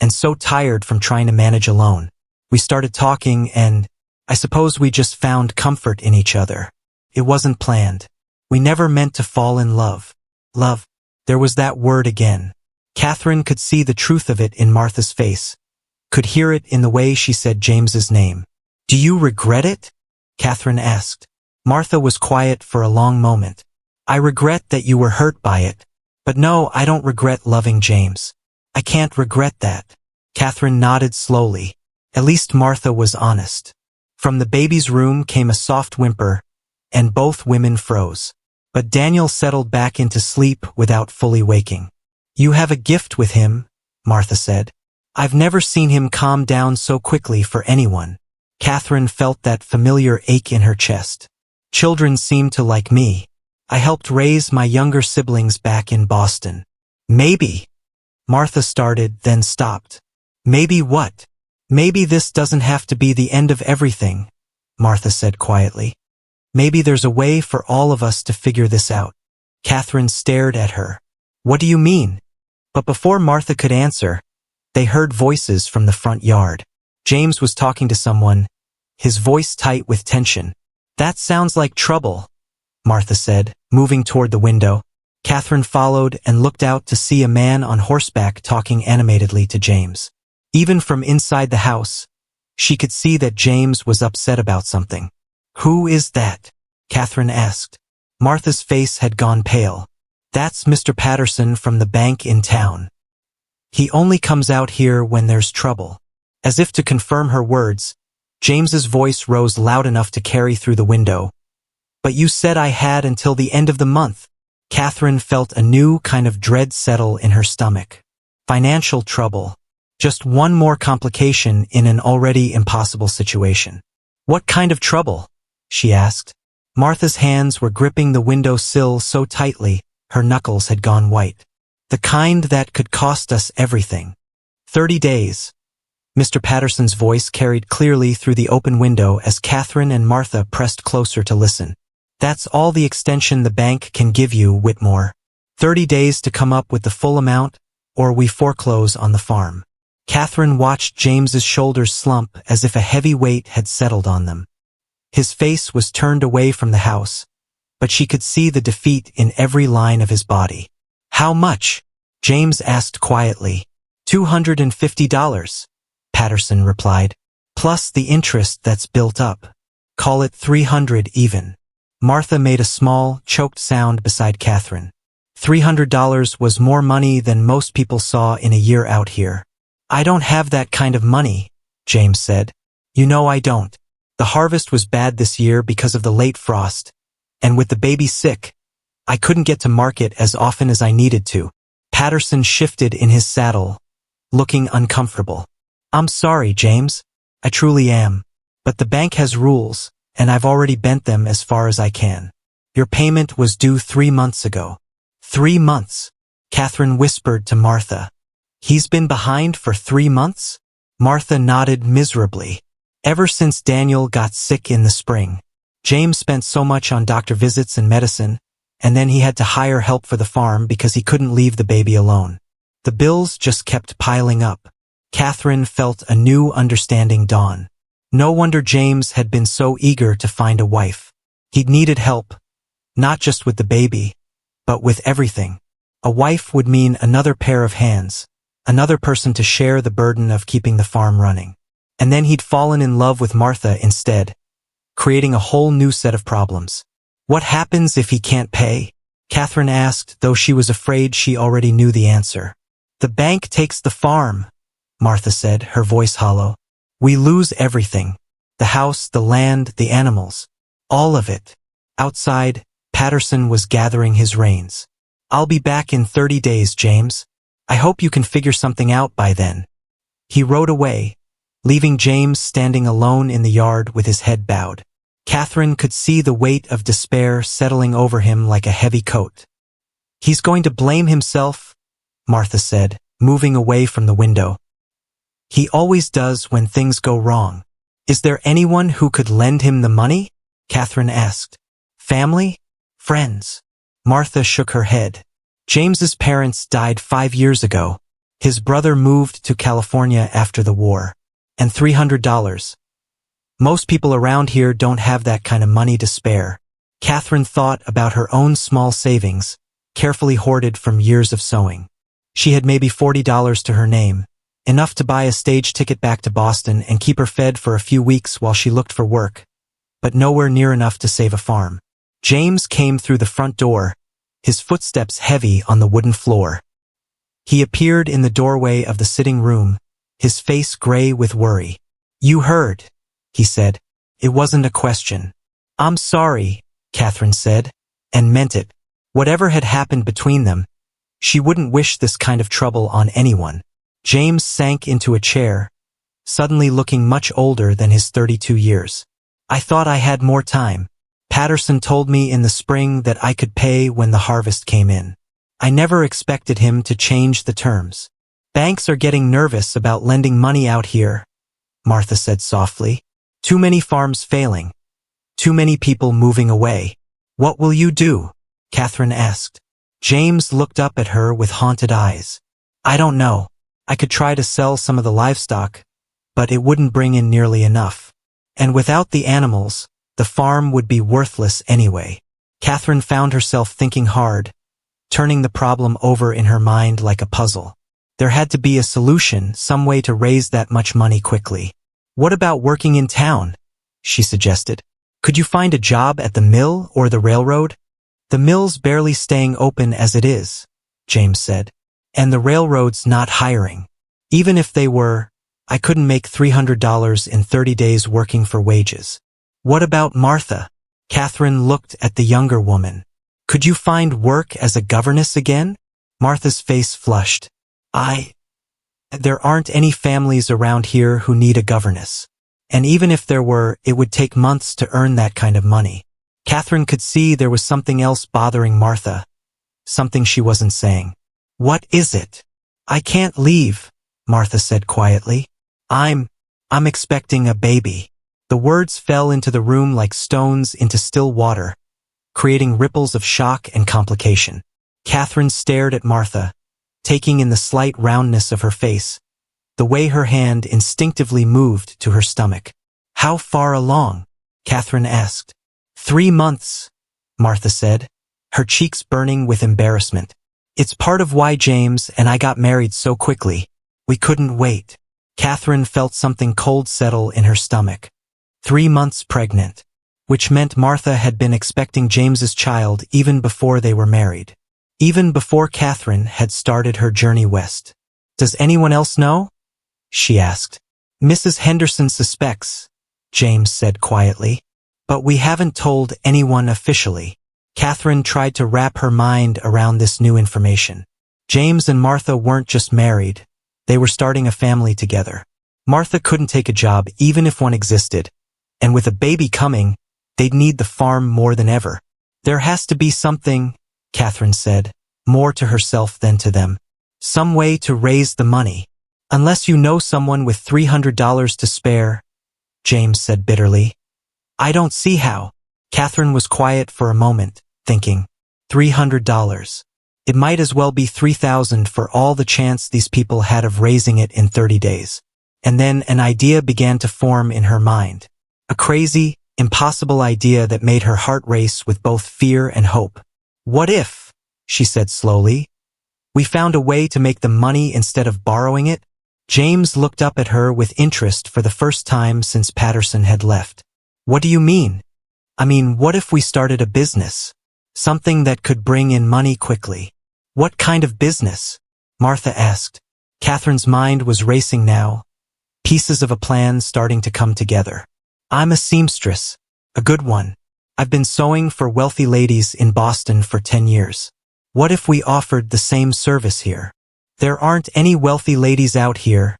and so tired from trying to manage alone. We started talking and I suppose we just found comfort in each other. It wasn't planned. We never meant to fall in love." Love. There was that word again. Catherine could see the truth of it in Martha's face, could hear it in the way she said James's name. "Do you regret it?" Catherine asked. Martha was quiet for a long moment. "I regret that you were hurt by it. But no, I don't regret loving James. I can't regret that." Catherine nodded slowly. At least Martha was honest. From the baby's room came a soft whimper, and both women froze. But Daniel settled back into sleep without fully waking. "You have a gift with him," Martha said. "I've never seen him calm down so quickly for anyone." Catherine felt that familiar ache in her chest. "Children seem to like me. I helped raise my younger siblings back in Boston." "Maybe," Martha started, then stopped. "Maybe what?" "Maybe this doesn't have to be the end of everything," Martha said quietly. "Maybe there's a way for all of us to figure this out." Catherine stared at her. "What do you mean?" But before Martha could answer, they heard voices from the front yard. James was talking to someone, his voice tight with tension. "That sounds like trouble," Martha said, moving toward the window. Catherine followed and looked out to see a man on horseback talking animatedly to James. Even from inside the house, she could see that James was upset about something. Who is that? Catherine asked. Martha's face had gone pale. That's Mr. Patterson from the bank in town. He only comes out here when there's trouble. As if to confirm her words, James's voice rose loud enough to carry through the window. But you said I had until the end of the month. Catherine felt a new kind of dread settle in her stomach. Financial trouble. Just one more complication in an already impossible situation. What kind of trouble? She asked. Martha's hands were gripping the window sill so tightly, her knuckles had gone white. The kind that could cost us everything. 30 days. Mr. Patterson's voice carried clearly through the open window as Catherine and Martha pressed closer to listen. That's all the extension the bank can give you, Whitmore. 30 days to come up with the full amount, or we foreclose on the farm. Catherine watched James's shoulders slump as if a heavy weight had settled on them. His face was turned away from the house, but she could see the defeat in every line of his body. How much? James asked quietly. $250, Patterson replied. Plus the interest that's built up. Call it 300 even. Martha made a small, choked sound beside Catherine. $300 was more money than most people saw in a year out here. I don't have that kind of money, James said. You know I don't. The harvest was bad this year because of the late frost, and with the baby sick, I couldn't get to market as often as I needed to. Patterson shifted in his saddle, looking uncomfortable. I'm sorry, James. I truly am. But the bank has rules, and I've already bent them as far as I can. Your payment was due 3 months ago. 3 months, Catherine whispered to Martha. He's been behind for 3 months? Martha nodded miserably. Ever since Daniel got sick in the spring. James spent so much on doctor visits and medicine, and then he had to hire help for the farm because he couldn't leave the baby alone. The bills just kept piling up. Catherine felt a new understanding dawn. No wonder James had been so eager to find a wife. He'd needed help, not just with the baby, but with everything. A wife would mean another pair of hands, another person to share the burden of keeping the farm running. And then he'd fallen in love with Martha instead, creating a whole new set of problems. What happens if he can't pay? Catherine asked, though she was afraid she already knew the answer. The bank takes the farm, Martha said, her voice hollow. We lose everything. The house, the land, the animals. All of it. Outside, Patterson was gathering his reins. I'll be back in 30 days, James. I hope you can figure something out by then. He rode away, leaving James standing alone in the yard with his head bowed. Catherine could see the weight of despair settling over him like a heavy coat. He's going to blame himself, Martha said, moving away from the window. He always does when things go wrong. Is there anyone who could lend him the money? Catherine asked. Family? Friends? Martha shook her head. James's parents died 5 years ago. His brother moved to California after the war. And $300. Most people around here don't have that kind of money to spare. Catherine thought about her own small savings, carefully hoarded from years of sewing. She had maybe $40 to her name, enough to buy a stage ticket back to Boston and keep her fed for a few weeks while she looked for work, but nowhere near enough to save a farm. James came through the front door, his footsteps heavy on the wooden floor. He appeared in the doorway of the sitting room, his face gray with worry. You heard, he said. It wasn't a question. I'm sorry, Catherine said, and meant it. Whatever had happened between them, she wouldn't wish this kind of trouble on anyone. James sank into a chair, suddenly looking much older than his 32 years. I thought I had more time. Patterson told me in the spring that I could pay when the harvest came in. I never expected him to change the terms. Banks are getting nervous about lending money out here, Martha said softly. Too many farms failing. Too many people moving away. What will you do? Catherine asked. James looked up at her with haunted eyes. I don't know. I could try to sell some of the livestock, but it wouldn't bring in nearly enough. And without the animals, the farm would be worthless anyway. Catherine found herself thinking hard, turning the problem over in her mind like a puzzle. There had to be a solution, some way to raise that much money quickly. What about working in town? She suggested. Could you find a job at the mill or the railroad? The mill's barely staying open as it is, James said. And the railroad's not hiring. Even if they were, I couldn't make $300 in 30 days working for wages. What about Martha? Catherine looked at the younger woman. Could you find work as a governess again? Martha's face flushed. There aren't any families around here who need a governess. And even if there were, it would take months to earn that kind of money. Catherine could see there was something else bothering Martha. Something she wasn't saying. What is it? I can't leave, Martha said quietly. I'm expecting a baby. The words fell into the room like stones into still water, creating ripples of shock and complication. Catherine stared at Martha, taking in the slight roundness of her face, the way her hand instinctively moved to her stomach. How far along? Catherine asked. 3 months, Martha said, her cheeks burning with embarrassment. It's part of why James and I got married so quickly. We couldn't wait. Catherine felt something cold settle in her stomach. 3 months pregnant, which meant Martha had been expecting James's child even before they were married. Even before Catherine had started her journey west. Does anyone else know? She asked. Mrs. Henderson suspects, James said quietly. But we haven't told anyone officially. Catherine tried to wrap her mind around this new information. James and Martha weren't just married. They were starting a family together. Martha couldn't take a job even if one existed. And with a baby coming, they'd need the farm more than ever. There has to be something, Catherine said, more to herself than to them. Some way to raise the money. Unless you know someone with $300 to spare, James said bitterly. I don't see how. Catherine was quiet for a moment, thinking, $300. It might as well be $3,000 for all the chance these people had of raising it in 30 days. And then an idea began to form in her mind. A crazy, impossible idea that made her heart race with both fear and hope. What if, she said slowly, we found a way to make the money instead of borrowing it? James looked up at her with interest for the first time since Patterson had left. What do you mean? I mean, what if we started a business? Something that could bring in money quickly. What kind of business? Martha asked. Catherine's mind was racing now, pieces of a plan starting to come together. I'm a seamstress, a good one. I've been sewing for wealthy ladies in Boston for 10 years. What if we offered the same service here? There aren't any wealthy ladies out here,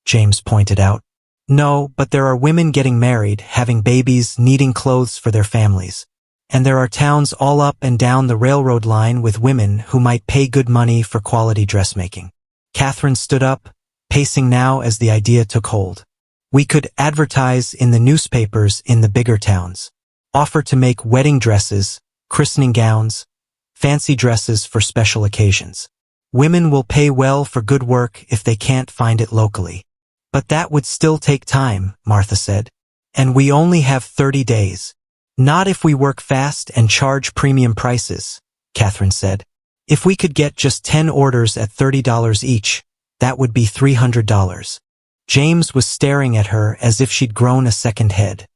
James pointed out. No, but there are women getting married, having babies, needing clothes for their families. And there are towns all up and down the railroad line with women who might pay good money for quality dressmaking. Catherine stood up, pacing now as the idea took hold. We could advertise in the newspapers in the bigger towns. Offer to make wedding dresses, christening gowns, fancy dresses for special occasions. Women will pay well for good work if they can't find it locally. But that would still take time, Martha said. And we only have 30 days. Not if we work fast and charge premium prices, Catherine said. If we could get just 10 orders at $30 each, that would be $300. James was staring at her as if she'd grown a second head.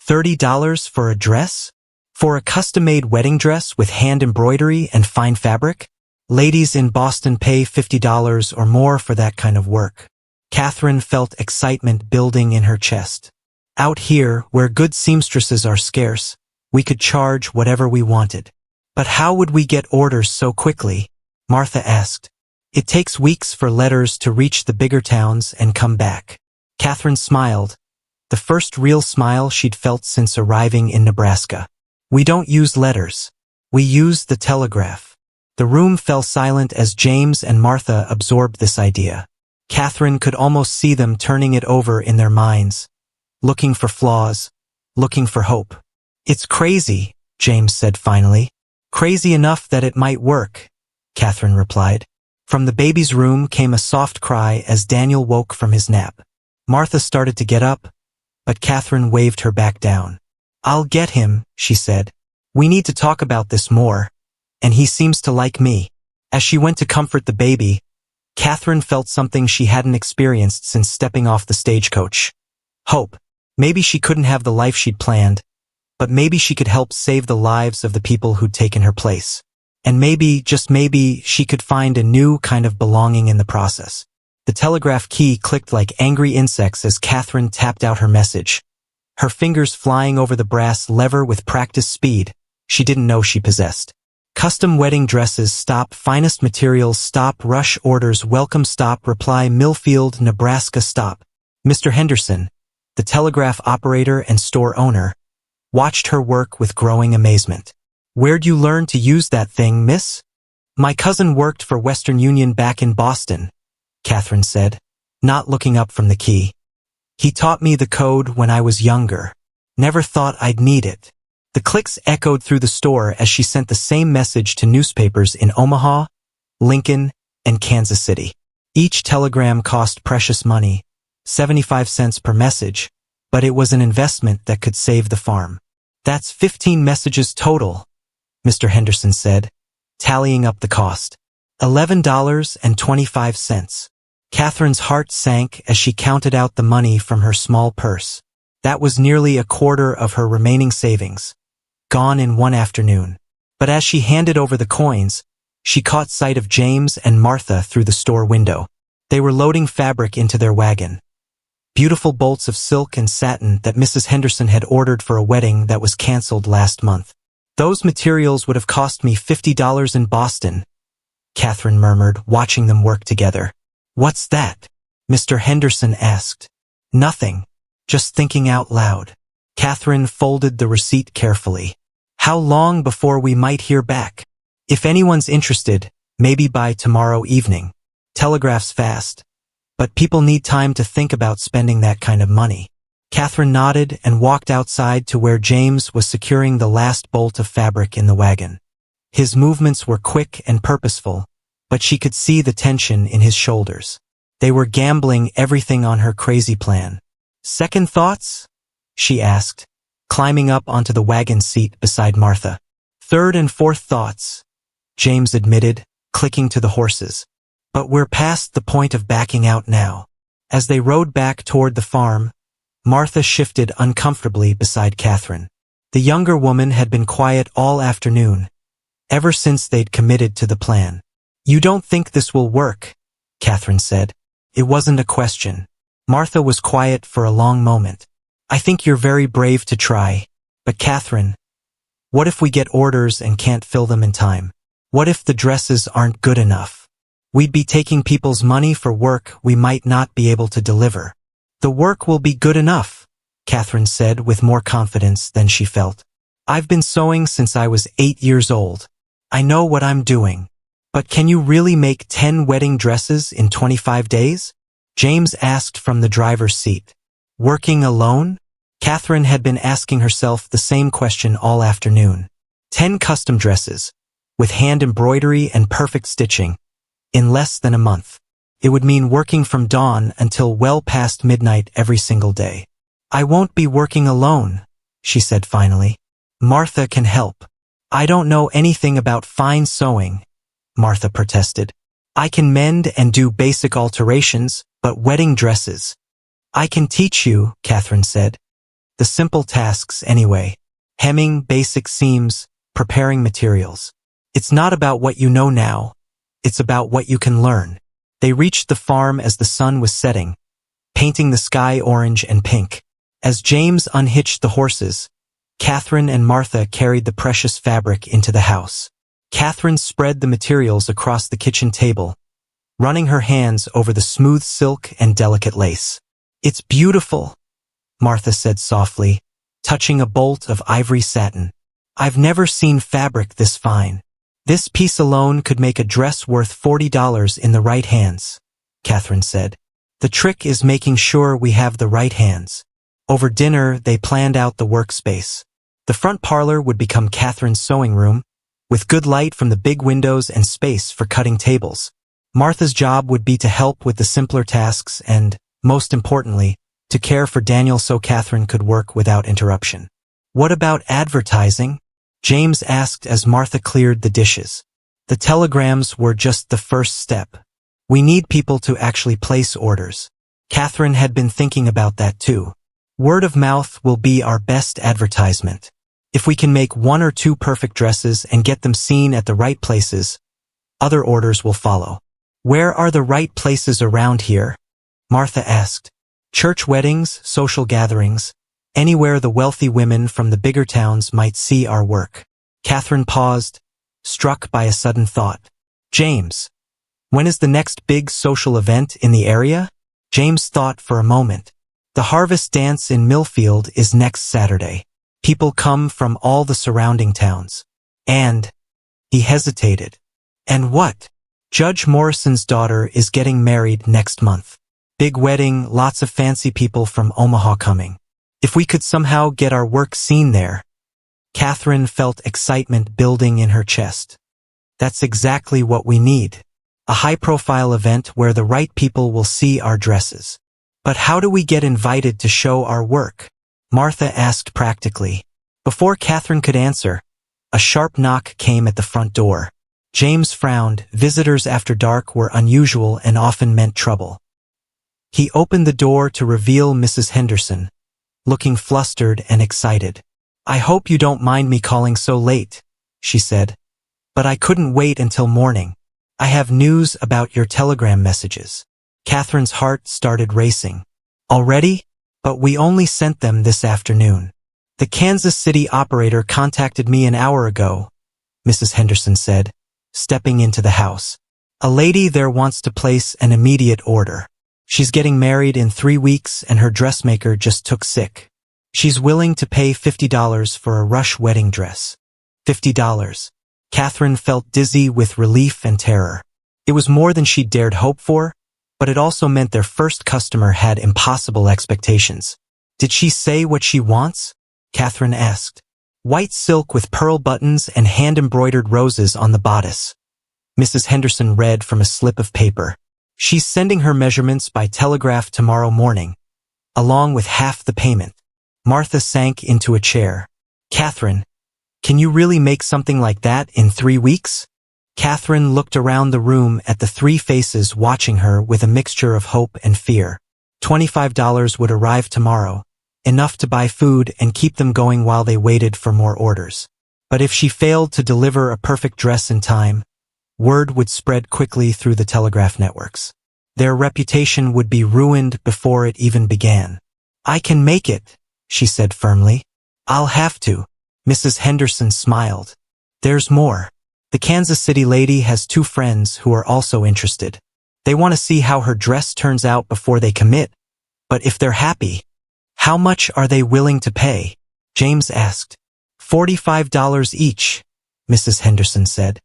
$30 for a dress? For a custom-made wedding dress with hand embroidery and fine fabric? Ladies in Boston pay $50 or more for that kind of work. Catherine felt excitement building in her chest. Out here, where good seamstresses are scarce, we could charge whatever we wanted. But how would we get orders so quickly? Martha asked. It takes weeks for letters to reach the bigger towns and come back. Catherine smiled, the first real smile she'd felt since arriving in Nebraska. We don't use letters. We use the telegraph. The room fell silent as James and Martha absorbed this idea. Catherine could almost see them turning it over in their minds, looking for flaws, looking for hope. It's crazy, James said finally. Crazy enough that it might work, Catherine replied. From the baby's room came a soft cry as Daniel woke from his nap. Martha started to get up, but Catherine waved her back down. I'll get him, she said. We need to talk about this more, and he seems to like me. As she went to comfort the baby, Catherine felt something she hadn't experienced since stepping off the stagecoach. Hope. Maybe she couldn't have the life she'd planned, but maybe she could help save the lives of the people who'd taken her place. And maybe, just maybe, she could find a new kind of belonging in the process. The telegraph key clicked like angry insects as Catherine tapped out her message. Her fingers flying over the brass lever with practiced speed she didn't know she possessed. Custom wedding dresses stop, finest materials stop, rush orders welcome stop, reply Millfield, Nebraska stop. Mr. Henderson, the telegraph operator and store owner, watched her work with growing amazement. Where'd you learn to use that thing, miss? My cousin worked for Western Union back in Boston, Catherine said, not looking up from the key. He taught me the code when I was younger. Never thought I'd need it. The clicks echoed through the store as she sent the same message to newspapers in Omaha, Lincoln, and Kansas City. Each telegram cost precious money, 75 cents per message, but it was an investment that could save the farm. That's 15 messages total, Mr. Henderson said, tallying up the cost. $11.25. Catherine's heart sank as she counted out the money from her small purse. That was nearly a quarter of her remaining savings, gone in one afternoon. But as she handed over the coins, she caught sight of James and Martha through the store window. They were loading fabric into their wagon. Beautiful bolts of silk and satin that Mrs. Henderson had ordered for a wedding that was canceled last month. Those materials would have cost me $50 in Boston, Catherine murmured, watching them work together. What's that? Mr. Henderson asked. Nothing. Just thinking out loud. Catherine folded the receipt carefully. How long before we might hear back? If anyone's interested, maybe by tomorrow evening. Telegraph's fast. But people need time to think about spending that kind of money. Catherine nodded and walked outside to where James was securing the last bolt of fabric in the wagon. His movements were quick and purposeful, but she could see the tension in his shoulders. They were gambling everything on her crazy plan. Second thoughts? She asked, climbing up onto the wagon seat beside Martha. Third and fourth thoughts, James admitted, clicking to the horses. But we're past the point of backing out now. As they rode back toward the farm, Martha shifted uncomfortably beside Catherine. The younger woman had been quiet all afternoon, ever since they'd committed to the plan. You don't think this will work, Catherine said. It wasn't a question. Martha was quiet for a long moment. I think you're very brave to try. But Catherine, what if we get orders and can't fill them in time? What if the dresses aren't good enough? We'd be taking people's money for work we might not be able to deliver. The work will be good enough, Catherine said with more confidence than she felt. I've been sewing since I was 8 years old. I know what I'm doing. But can you really make 10 wedding dresses in 25 days? James asked from the driver's seat. Working alone? Catherine had been asking herself the same question all afternoon. 10 custom dresses, with hand embroidery and perfect stitching, in less than a month. It would mean working from dawn until well past midnight every single day. I won't be working alone, she said finally. Martha can help. I don't know anything about fine sewing, Martha protested. I can mend and do basic alterations, but wedding dresses. I can teach you, Catherine said. The simple tasks anyway. Hemming, basic seams, preparing materials. It's not about what you know now. It's about what you can learn. They reached the farm as the sun was setting, painting the sky orange and pink. As James unhitched the horses, Catherine and Martha carried the precious fabric into the house. Catherine spread the materials across the kitchen table, running her hands over the smooth silk and delicate lace. It's beautiful, Martha said softly, touching a bolt of ivory satin. I've never seen fabric this fine. This piece alone could make a dress worth $40 in the right hands, Catherine said. The trick is making sure we have the right hands. Over dinner, they planned out the workspace. The front parlor would become Catherine's sewing room, with good light from the big windows and space for cutting tables. Martha's job would be to help with the simpler tasks and, most importantly, to care for Daniel so Catherine could work without interruption. What about advertising? James asked as Martha cleared the dishes. The telegrams were just the first step. We need people to actually place orders. Catherine had been thinking about that too. Word of mouth will be our best advertisement. If we can make 1 or 2 perfect dresses and get them seen at the right places, other orders will follow. Where are the right places around here? Martha asked. Church weddings, social gatherings, anywhere the wealthy women from the bigger towns might see our work. Catherine paused, struck by a sudden thought. James, when is the next big social event in the area? James thought for a moment. The Harvest Dance in Millfield is next Saturday. People come from all the surrounding towns. And, he hesitated. And what? Judge Morrison's daughter is getting married next month. Big wedding, lots of fancy people from Omaha coming. If we could somehow get our work seen there. Catherine felt excitement building in her chest. That's exactly what we need. A high-profile event where the right people will see our dresses. But how do we get invited to show our work? Martha asked practically. Before Catherine could answer, a sharp knock came at the front door. James frowned. Visitors after dark were unusual and often meant trouble. He opened the door to reveal Mrs. Henderson, looking flustered and excited. I hope you don't mind me calling so late, she said. But I couldn't wait until morning. I have news about your telegram messages. Catherine's heart started racing. Already? But we only sent them this afternoon. The Kansas City operator contacted me an hour ago, Mrs. Henderson said, stepping into the house. A lady there wants to place an immediate order. She's getting married in 3 weeks and her dressmaker just took sick. She's willing to pay $50 for a rush wedding dress. $50. Catherine felt dizzy with relief and terror. It was more than she'd dared hope for, but it also meant their first customer had impossible expectations. Did she say what she wants? Catherine asked. White silk with pearl buttons and hand-embroidered roses on the bodice. Mrs. Henderson read from a slip of paper. She's sending her measurements by telegraph tomorrow morning, along with half the payment. Martha sank into a chair. Catherine, can you really make something like that in 3 weeks? Catherine looked around the room at the 3 faces watching her with a mixture of hope and fear. $25 would arrive tomorrow, enough to buy food and keep them going while they waited for more orders. But if she failed to deliver a perfect dress in time, word would spread quickly through the telegraph networks. Their reputation would be ruined before it even began. I can make it, she said firmly. I'll have to. Mrs. Henderson smiled. There's more. The Kansas City lady has 2 friends who are also interested. They want to see how her dress turns out before they commit. But if they're happy, how much are they willing to pay? James asked. $45 each, Mrs. Henderson said.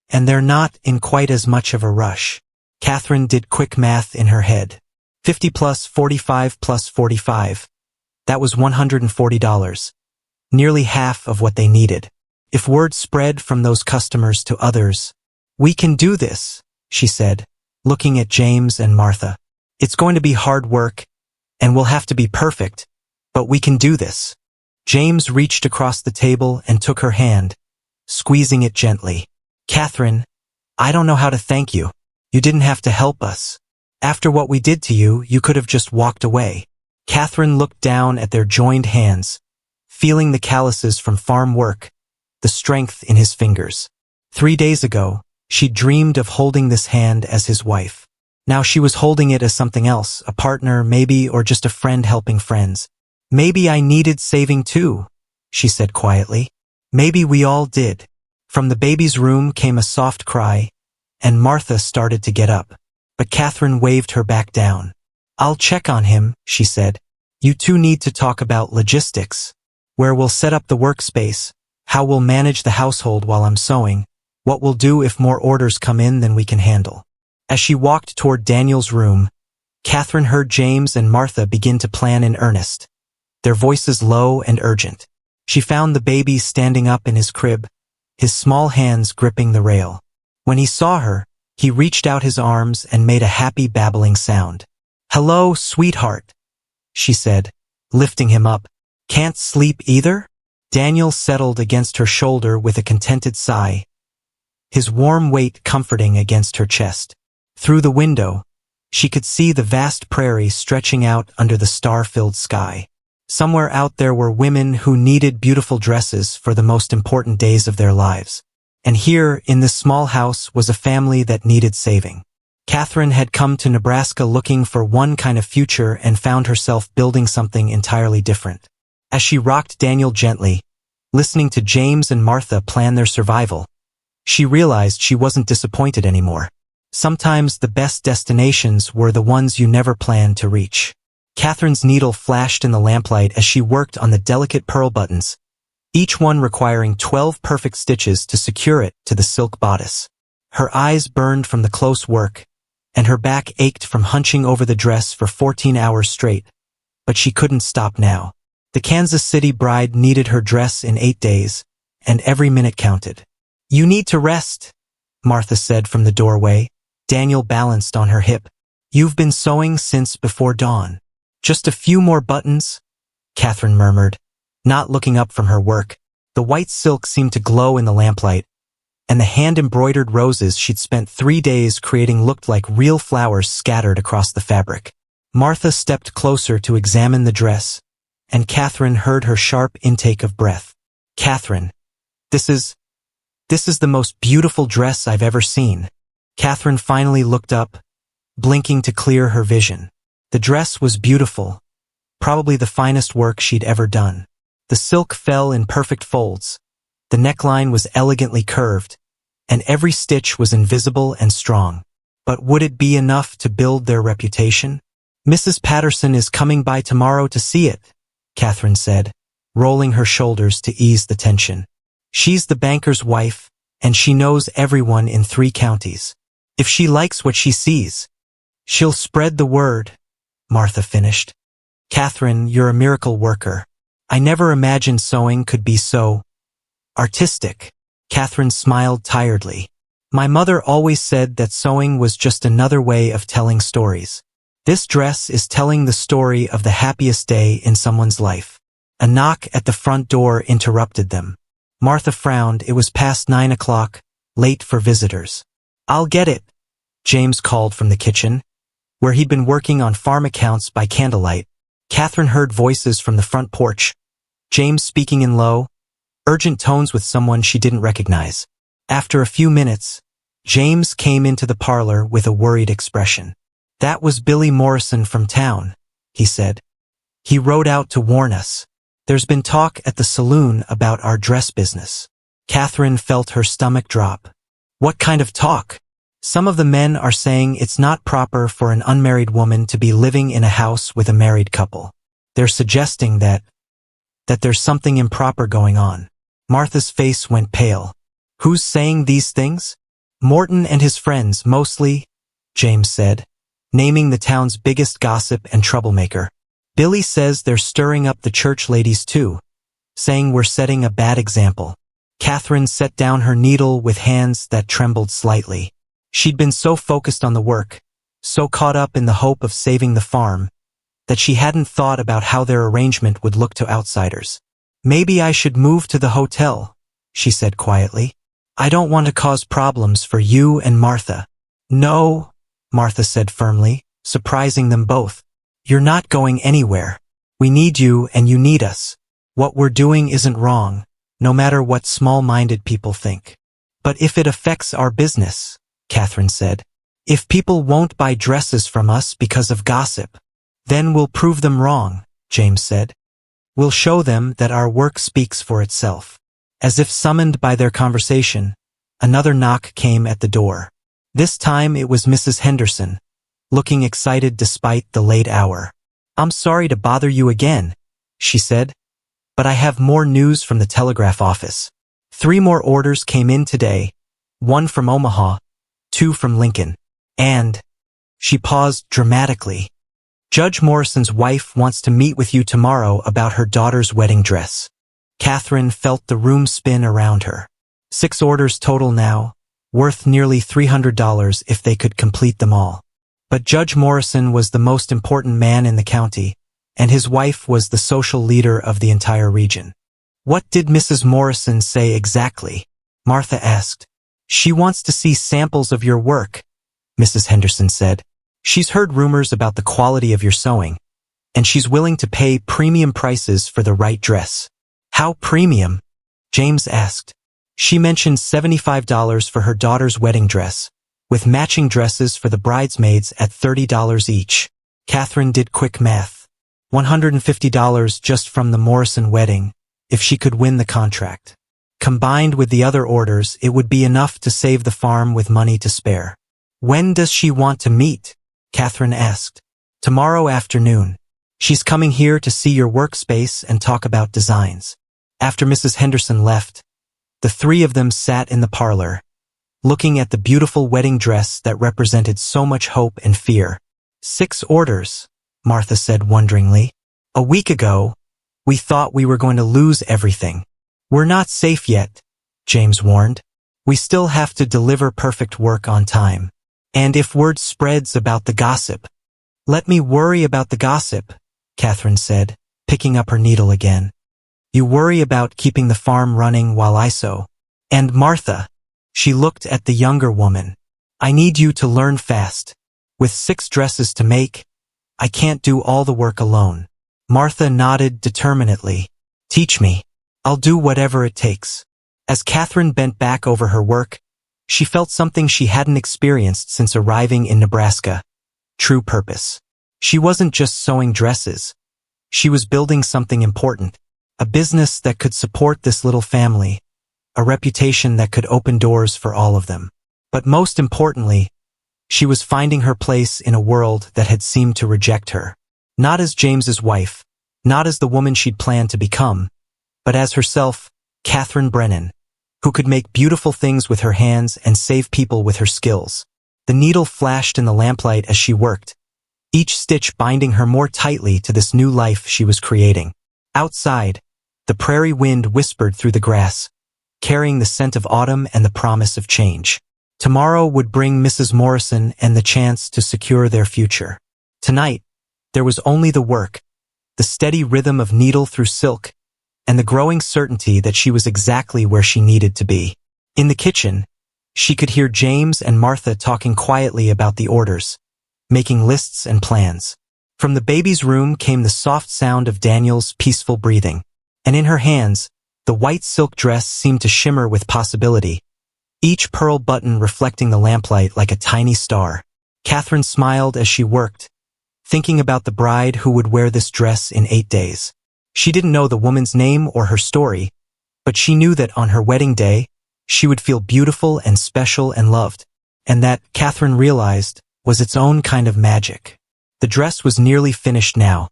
And they're not in quite as much of a rush. Catherine did quick math in her head. 50 plus 45 plus 45. That was $140. Nearly half of what they needed. If word spread from those customers to others. We can do this, she said, looking at James and Martha. It's going to be hard work, and we'll have to be perfect, but we can do this. James reached across the table and took her hand, squeezing it gently. Catherine, I don't know how to thank you. You didn't have to help us. After what we did to you, you could have just walked away. Catherine looked down at their joined hands, feeling the calluses from farm work, the strength in his fingers. 3 days ago, she dreamed of holding this hand as his wife. Now she was holding it as something else, a partner maybe, or just a friend helping friends. Maybe I needed saving too, she said quietly. Maybe we all did. From the baby's room came a soft cry, and Martha started to get up. But Catherine waved her back down. I'll check on him, she said. You two need to talk about logistics. Where we'll set up the workspace, how we'll manage the household while I'm sewing, what we'll do if more orders come in than we can handle. As she walked toward Daniel's room, Catherine heard James and Martha begin to plan in earnest, their voices low and urgent. She found the baby standing up in his crib, his small hands gripping the rail. When he saw her, he reached out his arms and made a happy babbling sound. Hello, sweetheart, she said, lifting him up. Can't sleep either? Daniel settled against her shoulder with a contented sigh, his warm weight comforting against her chest. Through the window, she could see the vast prairie stretching out under the star-filled sky. Somewhere out there were women who needed beautiful dresses for the most important days of their lives. And here, in this small house, was a family that needed saving. Catherine had come to Nebraska looking for one kind of future and found herself building something entirely different. As she rocked Daniel gently, listening to James and Martha plan their survival, she realized she wasn't disappointed anymore. Sometimes the best destinations were the ones you never planned to reach. Catherine's needle flashed in the lamplight as she worked on the delicate pearl buttons, each one requiring 12 perfect stitches to secure it to the silk bodice. Her eyes burned from the close work, and her back ached from hunching over the dress for 14 hours straight, but she couldn't stop now. The Kansas City bride needed her dress in 8 days, and every minute counted. "You need to rest," Martha said from the doorway. Daniel balanced on her hip. "You've been sewing since before dawn." "Just a few more buttons," Catherine murmured, not looking up from her work. The white silk seemed to glow in the lamplight, and the hand-embroidered roses she'd spent 3 days creating looked like real flowers scattered across the fabric. Martha stepped closer to examine the dress, and Catherine heard her sharp intake of breath. "Catherine, this is the most beautiful dress I've ever seen." Catherine finally looked up, blinking to clear her vision. The dress was beautiful, probably the finest work she'd ever done. The silk fell in perfect folds, the neckline was elegantly curved, and every stitch was invisible and strong. But would it be enough to build their reputation? "Mrs. Patterson is coming by tomorrow to see it," Catherine said, rolling her shoulders to ease the tension. "She's the banker's wife, and she knows everyone in 3 counties. If she likes what she sees, she'll spread the word," Martha finished. "Catherine, you're a miracle worker. I never imagined sewing could be so artistic." Catherine smiled tiredly. "My mother always said that sewing was just another way of telling stories. This dress is telling the story of the happiest day in someone's life." A knock at the front door interrupted them. Martha frowned. It was past 9 o'clock, late for visitors. "I'll get it," James called from the kitchen, where he'd been working on farm accounts by candlelight. Catherine heard voices from the front porch, James speaking in low, urgent tones with someone she didn't recognize. After a few minutes, James came into the parlor with a worried expression. "That was Billy Morrison from town," he said. "He rode out to warn us. There's been talk at the saloon about our dress business." Catherine felt her stomach drop. "What kind of talk?" "Some of the men are saying it's not proper for an unmarried woman to be living in a house with a married couple. They're suggesting that there's something improper going on." Martha's face went pale. "Who's saying these things?" "Morton and his friends, mostly," James said, naming the town's biggest gossip and troublemaker. "Billy says they're stirring up the church ladies too, saying we're setting a bad example." Catherine set down her needle with hands that trembled slightly. She'd been so focused on the work, so caught up in the hope of saving the farm, that she hadn't thought about how their arrangement would look to outsiders. "Maybe I should move to the hotel," she said quietly. "I don't want to cause problems for you and Martha." "No," Martha said firmly, surprising them both. "You're not going anywhere. We need you and you need us. What we're doing isn't wrong, no matter what small-minded people think." "But if it affects our business," Catherine said. "If people won't buy dresses from us because of gossip, then we'll prove them wrong," James said. "We'll show them that our work speaks for itself." As if summoned by their conversation, another knock came at the door. This time it was Mrs. Henderson, looking excited despite the late hour. "I'm sorry to bother you again," she said, "but I have more news from the telegraph office. 3 more orders came in today, 1 from Omaha, 2 from Lincoln, and—" She paused dramatically. "Judge Morrison's wife wants to meet with you tomorrow about her daughter's wedding dress." Catherine felt the room spin around her. 6 orders total now, worth nearly $300 if they could complete them all. But Judge Morrison was the most important man in the county, and his wife was the social leader of the entire region. "What did Mrs. Morrison say exactly?" Martha asked. "She wants to see samples of your work," Mrs. Henderson said. "She's heard rumors about the quality of your sewing, and she's willing to pay premium prices for the right dress. How premium? James asked. She mentioned $75 for her daughter's wedding dress, with matching dresses for the bridesmaids at $30 each. Catherine did quick math. $150 just from the Morrison wedding, if she could win the contract. Combined with the other orders, it would be enough to save the farm with money to spare. When does she want to meet? Catherine asked. Tomorrow afternoon. She's coming here to see your workspace and talk about designs. After Mrs. Henderson left, the three of them sat in the parlor, looking at the beautiful wedding dress that represented so much hope and fear. 6 orders, Martha said wonderingly. A week ago, we thought we were going to lose everything. We're not safe yet, James warned. We still have to deliver perfect work on time. And if word spreads about the gossip. Let me worry about the gossip, Catherine said, picking up her needle again. You worry about keeping the farm running while I sew. And Martha, she looked at the younger woman. I need you to learn fast. With 6 dresses to make, I can't do all the work alone. Martha nodded determinedly. Teach me. I'll do whatever it takes. As Catherine bent back over her work, she felt something she hadn't experienced since arriving in Nebraska. True purpose. She wasn't just sewing dresses. She was building something important. A business that could support this little family. A reputation that could open doors for all of them. But most importantly, she was finding her place in a world that had seemed to reject her. Not as James's wife, not as the woman she'd planned to become, but as herself, Catherine Brennan, who could make beautiful things with her hands and save people with her skills. The needle flashed in the lamplight as she worked, each stitch binding her more tightly to this new life she was creating. Outside, the prairie wind whispered through the grass, carrying the scent of autumn and the promise of change. Tomorrow would bring Mrs. Morrison and the chance to secure their future. Tonight, there was only the work, the steady rhythm of needle through silk, and the growing certainty that she was exactly where she needed to be. In the kitchen, she could hear James and Martha talking quietly about the orders, making lists and plans. From the baby's room came the soft sound of Daniel's peaceful breathing, and in her hands, the white silk dress seemed to shimmer with possibility, each pearl button reflecting the lamplight like a tiny star. Catherine smiled as she worked, thinking about the bride who would wear this dress in 8 days. She didn't know the woman's name or her story, but she knew that on her wedding day, she would feel beautiful and special and loved, and that, Catherine realized, was its own kind of magic. The dress was nearly finished now,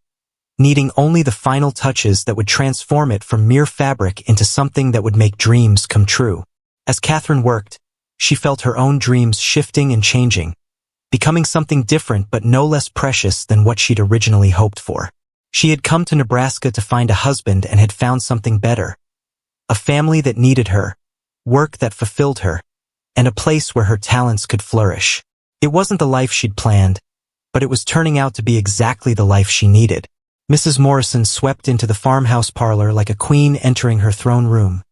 needing only the final touches that would transform it from mere fabric into something that would make dreams come true. As Catherine worked, she felt her own dreams shifting and changing, becoming something different but no less precious than what she'd originally hoped for. She had come to Nebraska to find a husband and had found something better. A family that needed her, work that fulfilled her, and a place where her talents could flourish. It wasn't the life she'd planned, but it was turning out to be exactly the life she needed. Mrs. Morrison swept into the farmhouse parlor like a queen entering her throne room,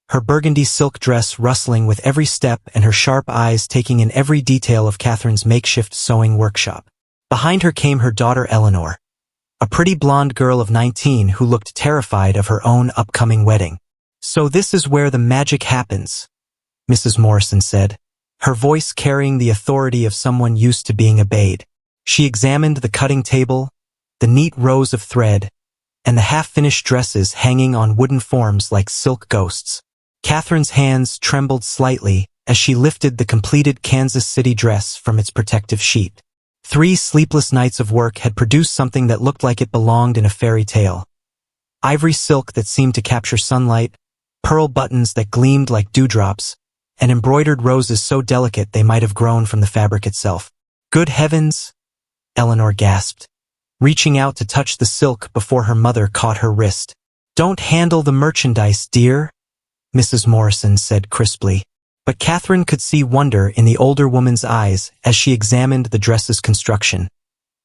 her burgundy silk dress rustling with every step and her sharp eyes taking in every detail of Catherine's makeshift sewing workshop. Behind her came her daughter Eleanor, a pretty blonde girl of 19 who looked terrified of her own upcoming wedding. So this is where the magic happens, Mrs. Morrison said, her voice carrying the authority of someone used to being obeyed. She examined the cutting table, the neat rows of thread, and the half-finished dresses hanging on wooden forms like silk ghosts. Catherine's hands trembled slightly as she lifted the completed Kansas City dress from its protective sheet. 3 sleepless nights of work had produced something that looked like it belonged in a fairy tale. Ivory silk that seemed to capture sunlight, pearl buttons that gleamed like dewdrops, and embroidered roses so delicate they might have grown from the fabric itself. Good heavens, Eleanor gasped, reaching out to touch the silk before her mother caught her wrist. Don't handle the merchandise, dear, Mrs. Morrison said crisply. But Catherine could see wonder in the older woman's eyes as she examined the dress's construction,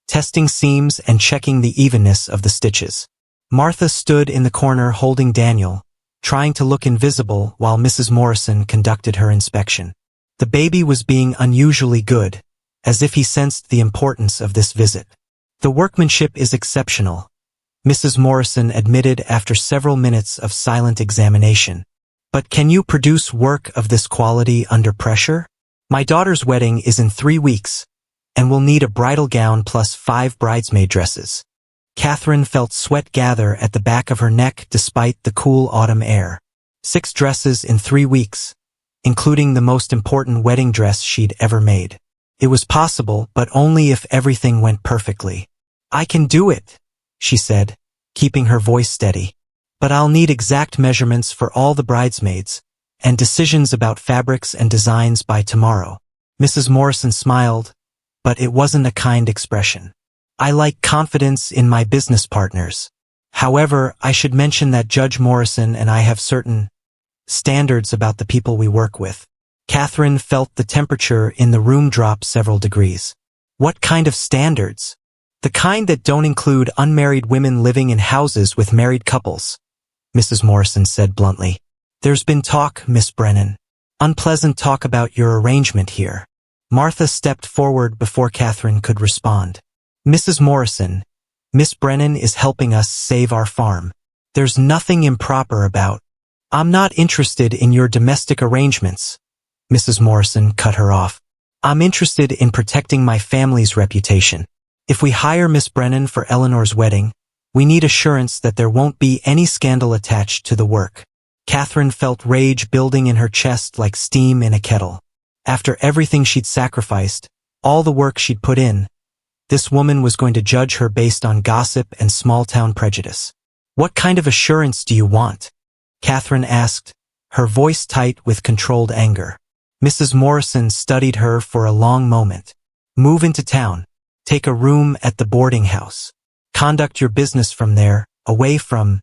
testing seams and checking the evenness of the stitches. Martha stood in the corner holding Daniel, trying to look invisible while Mrs. Morrison conducted her inspection. The baby was being unusually good, as if he sensed the importance of this visit. The workmanship is exceptional, Mrs. Morrison admitted after several minutes of silent examination. But can you produce work of this quality under pressure? My daughter's wedding is in 3 weeks, and we'll need a bridal gown plus 5 bridesmaid dresses. Catherine felt sweat gather at the back of her neck despite the cool autumn air. 6 dresses in 3 weeks, including the most important wedding dress she'd ever made. It was possible, but only if everything went perfectly. I can do it, she said, keeping her voice steady. But I'll need exact measurements for all the bridesmaids, and decisions about fabrics and designs by tomorrow. Mrs. Morrison smiled, but it wasn't a kind expression. I like confidence in my business partners. However, I should mention that Judge Morrison and I have certain standards about the people we work with. Catherine felt the temperature in the room drop several degrees. What kind of standards? The kind that don't include unmarried women living in houses with married couples, Mrs. Morrison said bluntly. There's been talk, Miss Brennan. Unpleasant talk about your arrangement here. Martha stepped forward before Catherine could respond. Mrs. Morrison, Miss Brennan is helping us save our farm. There's nothing improper about. I'm not interested in your domestic arrangements. Mrs. Morrison cut her off. I'm interested in protecting my family's reputation. If we hire Miss Brennan for Eleanor's wedding, we need assurance that there won't be any scandal attached to the work. Catherine felt rage building in her chest like steam in a kettle. After everything she'd sacrificed, all the work she'd put in, this woman was going to judge her based on gossip and small-town prejudice. What kind of assurance do you want? Catherine asked, her voice tight with controlled anger. Mrs. Morrison studied her for a long moment. Move into town. Take a room at the boarding house. Conduct your business from there, away from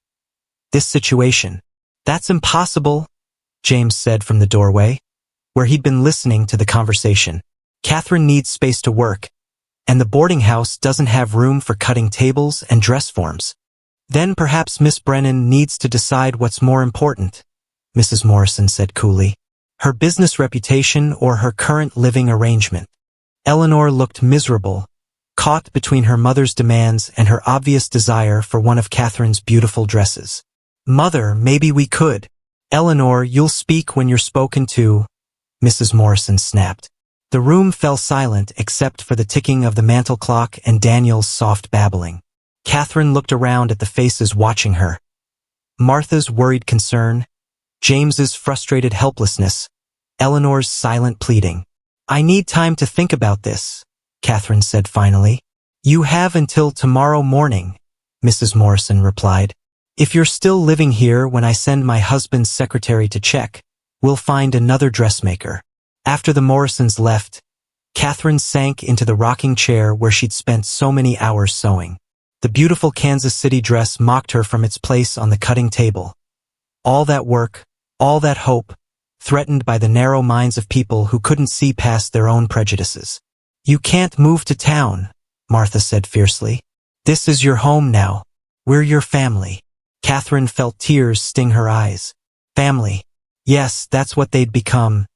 this situation. That's impossible, James said from the doorway, where he'd been listening to the conversation. Catherine needs space to work, and the boarding house doesn't have room for cutting tables and dress forms. Then perhaps Miss Brennan needs to decide what's more important, Mrs. Morrison said coolly. Her business reputation or her current living arrangement. Eleanor looked miserable, caught between her mother's demands and her obvious desire for one of Catherine's beautiful dresses. Mother, maybe we could. Eleanor, you'll speak when you're spoken to, Mrs. Morrison snapped. The room fell silent except for the ticking of the mantel clock and Daniel's soft babbling. Catherine looked around at the faces watching her. Martha's worried concern, James's frustrated helplessness, Eleanor's silent pleading. I need time to think about this, Catherine said finally. You have until tomorrow morning, Mrs. Morrison replied. If you're still living here when I send my husband's secretary to check, we'll find another dressmaker. After the Morrisons left, Catherine sank into the rocking chair where she'd spent so many hours sewing. The beautiful Kansas City dress mocked her from its place on the cutting table. All that work, all that hope, threatened by the narrow minds of people who couldn't see past their own prejudices. You can't move to town, Martha said fiercely. This is your home now. We're your family. Catherine felt tears sting her eyes. Family. Yes, that's what they'd become.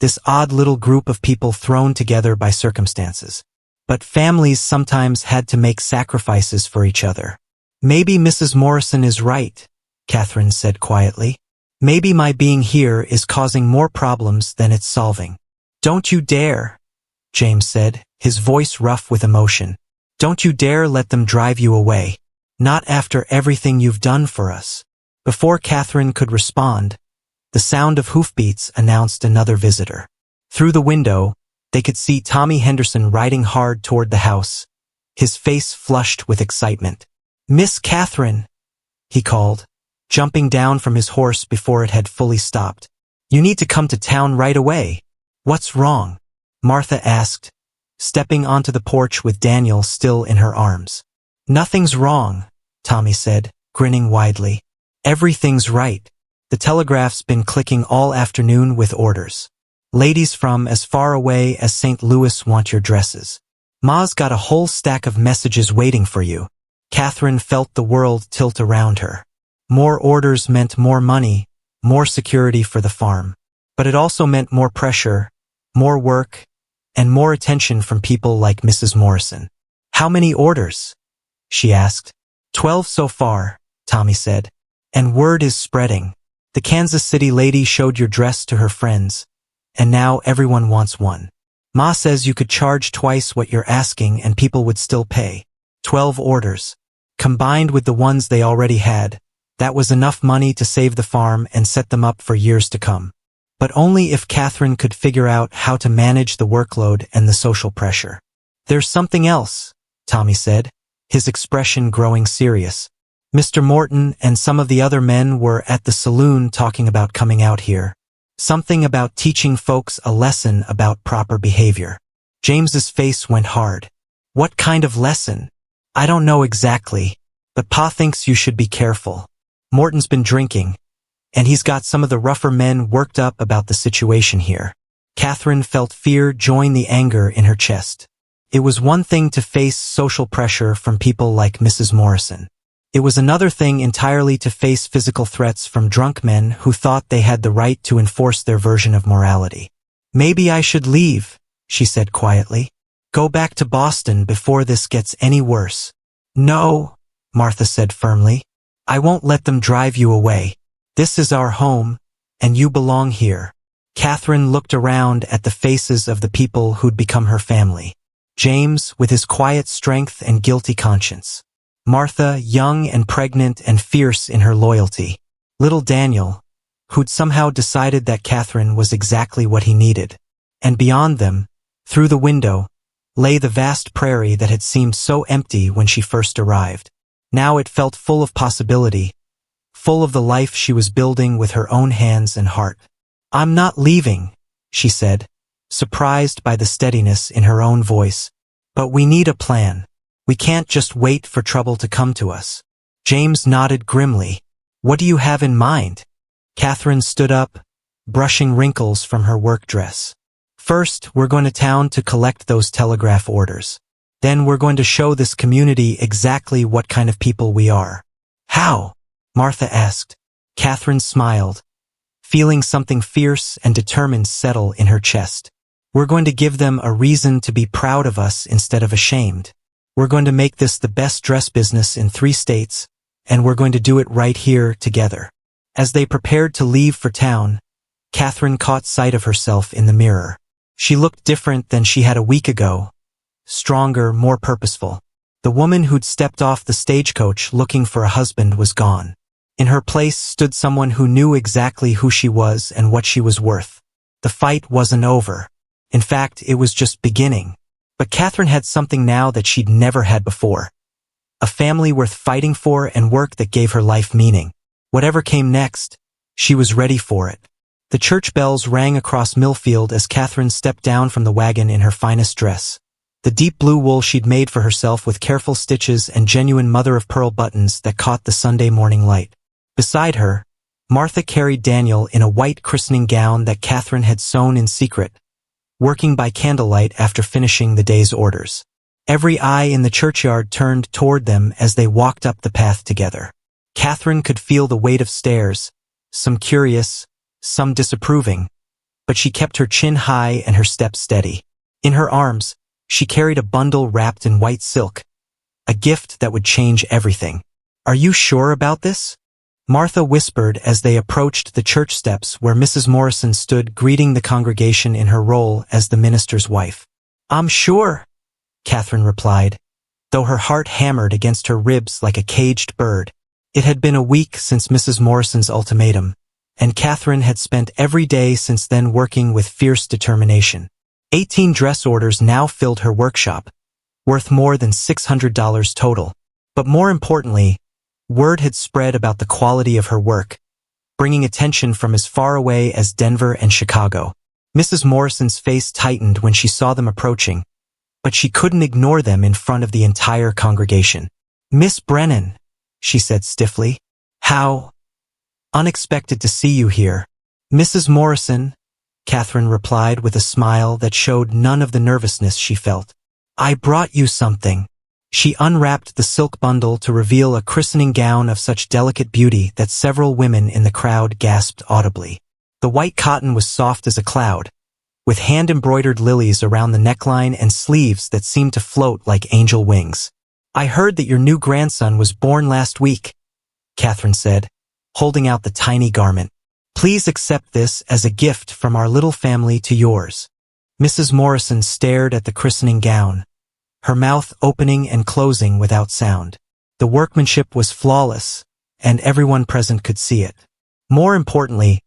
This odd little group of people thrown together by circumstances. But families sometimes had to make sacrifices for each other. Maybe Mrs. Morrison is right, Catherine said quietly. Maybe my being here is causing more problems than it's solving. Don't you dare, James said, his voice rough with emotion. Don't you dare let them drive you away. Not after everything you've done for us. Before Catherine could respond, the sound of hoofbeats announced another visitor. Through the window, they could see Tommy Henderson riding hard toward the house, his face flushed with excitement. Miss Catherine, he called, jumping down from his horse before it had fully stopped. You need to come to town right away. What's wrong? Martha asked, stepping onto the porch with Daniel still in her arms. Nothing's wrong, Tommy said, grinning widely. Everything's right. The telegraph's been clicking all afternoon with orders. Ladies from as far away as St. Louis want your dresses. Ma's got a whole stack of messages waiting for you. Catherine felt the world tilt around her. More orders meant more money, more security for the farm. But it also meant more pressure, more work, and more attention from people like Mrs. Morrison. How many orders? She asked. 12 so far, Tommy said. And word is spreading. The Kansas City lady showed your dress to her friends, and now everyone wants one. Ma says you could charge twice what you're asking and people would still pay. 12 orders. Combined with the ones they already had, that was enough money to save the farm and set them up for years to come. But only if Catherine could figure out how to manage the workload and the social pressure. There's something else, Tommy said, his expression growing serious. Mr. Morton and some of the other men were at the saloon talking about coming out here. Something about teaching folks a lesson about proper behavior. James's face went hard. What kind of lesson? I don't know exactly, but Pa thinks you should be careful. Morton's been drinking, and he's got some of the rougher men worked up about the situation here. Catherine felt fear join the anger in her chest. It was one thing to face social pressure from people like Mrs. Morrison. It was another thing entirely to face physical threats from drunk men who thought they had the right to enforce their version of morality. Maybe I should leave, she said quietly. Go back to Boston before this gets any worse. No, Martha said firmly. I won't let them drive you away. This is our home, and you belong here. Catherine looked around at the faces of the people who'd become her family. James, with his quiet strength and guilty conscience. Martha, young and pregnant and fierce in her loyalty. Little Daniel, who'd somehow decided that Catherine was exactly what he needed. And beyond them, through the window, lay the vast prairie that had seemed so empty when she first arrived. Now it felt full of possibility, full of the life she was building with her own hands and heart. I'm not leaving, she said, surprised by the steadiness in her own voice. But we need a plan. We can't just wait for trouble to come to us. James nodded grimly. What do you have in mind? Catherine stood up, brushing wrinkles from her work dress. First, we're going to town to collect those telegraph orders. Then we're going to show this community exactly what kind of people we are. How? Martha asked. Catherine smiled, feeling something fierce and determined settle in her chest. We're going to give them a reason to be proud of us instead of ashamed. We're going to make this the best dress business in 3 states, and we're going to do it right here together. As they prepared to leave for town, Catherine caught sight of herself in the mirror. She looked different than she had a week ago, stronger, more purposeful. The woman who'd stepped off the stagecoach looking for a husband was gone. In her place stood someone who knew exactly who she was and what she was worth. The fight wasn't over. In fact, it was just beginning. But Catherine had something now that she'd never had before. A family worth fighting for and work that gave her life meaning. Whatever came next, she was ready for it. The church bells rang across Millfield as Catherine stepped down from the wagon in her finest dress. The deep blue wool she'd made for herself with careful stitches and genuine mother-of-pearl buttons that caught the Sunday morning light. Beside her, Martha carried Daniel in a white christening gown that Catherine had sewn in secret, working by candlelight after finishing the day's orders. Every eye in the churchyard turned toward them as they walked up the path together. Catherine could feel the weight of stares, some curious, some disapproving, but she kept her chin high and her step steady. In her arms, she carried a bundle wrapped in white silk, a gift that would change everything. Are you sure about this? Martha whispered as they approached the church steps where Mrs. Morrison stood greeting the congregation in her role as the minister's wife. I'm sure, Catherine replied, though her heart hammered against her ribs like a caged bird. It had been a week since Mrs. Morrison's ultimatum, and Catherine had spent every day since then working with fierce determination. 18 dress orders now filled her workshop, worth more than $600 total. But more importantly, word had spread about the quality of her work, bringing attention from as far away as Denver and Chicago. Mrs. Morrison's face tightened when she saw them approaching, but she couldn't ignore them in front of the entire congregation. Miss Brennan, she said stiffly. How unexpected to see you here. Mrs. Morrison, Catherine replied with a smile that showed none of the nervousness she felt. I brought you something. She unwrapped the silk bundle to reveal a christening gown of such delicate beauty that several women in the crowd gasped audibly. The white cotton was soft as a cloud, with hand-embroidered lilies around the neckline and sleeves that seemed to float like angel wings. "I heard that your new grandson was born last week," Catherine said, holding out the tiny garment. "Please accept this as a gift from our little family to yours." Mrs. Morrison stared at the christening gown, her mouth opening and closing without sound. The workmanship was flawless, and everyone present could see it. More importantly,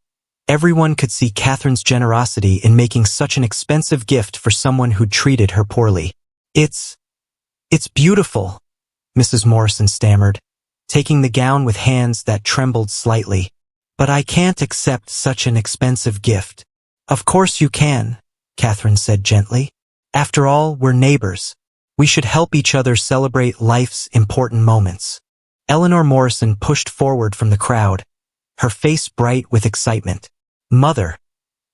everyone could see Catherine's generosity in making such an expensive gift for someone who'd treated her poorly. It's beautiful," Mrs. Morrison stammered, taking the gown with hands that trembled slightly. "But I can't accept such an expensive gift." "Of course you can," Catherine said gently. "After all, we're neighbors. We should help each other celebrate life's important moments." Eleanor Morrison pushed forward from the crowd, her face bright with excitement. "Mother,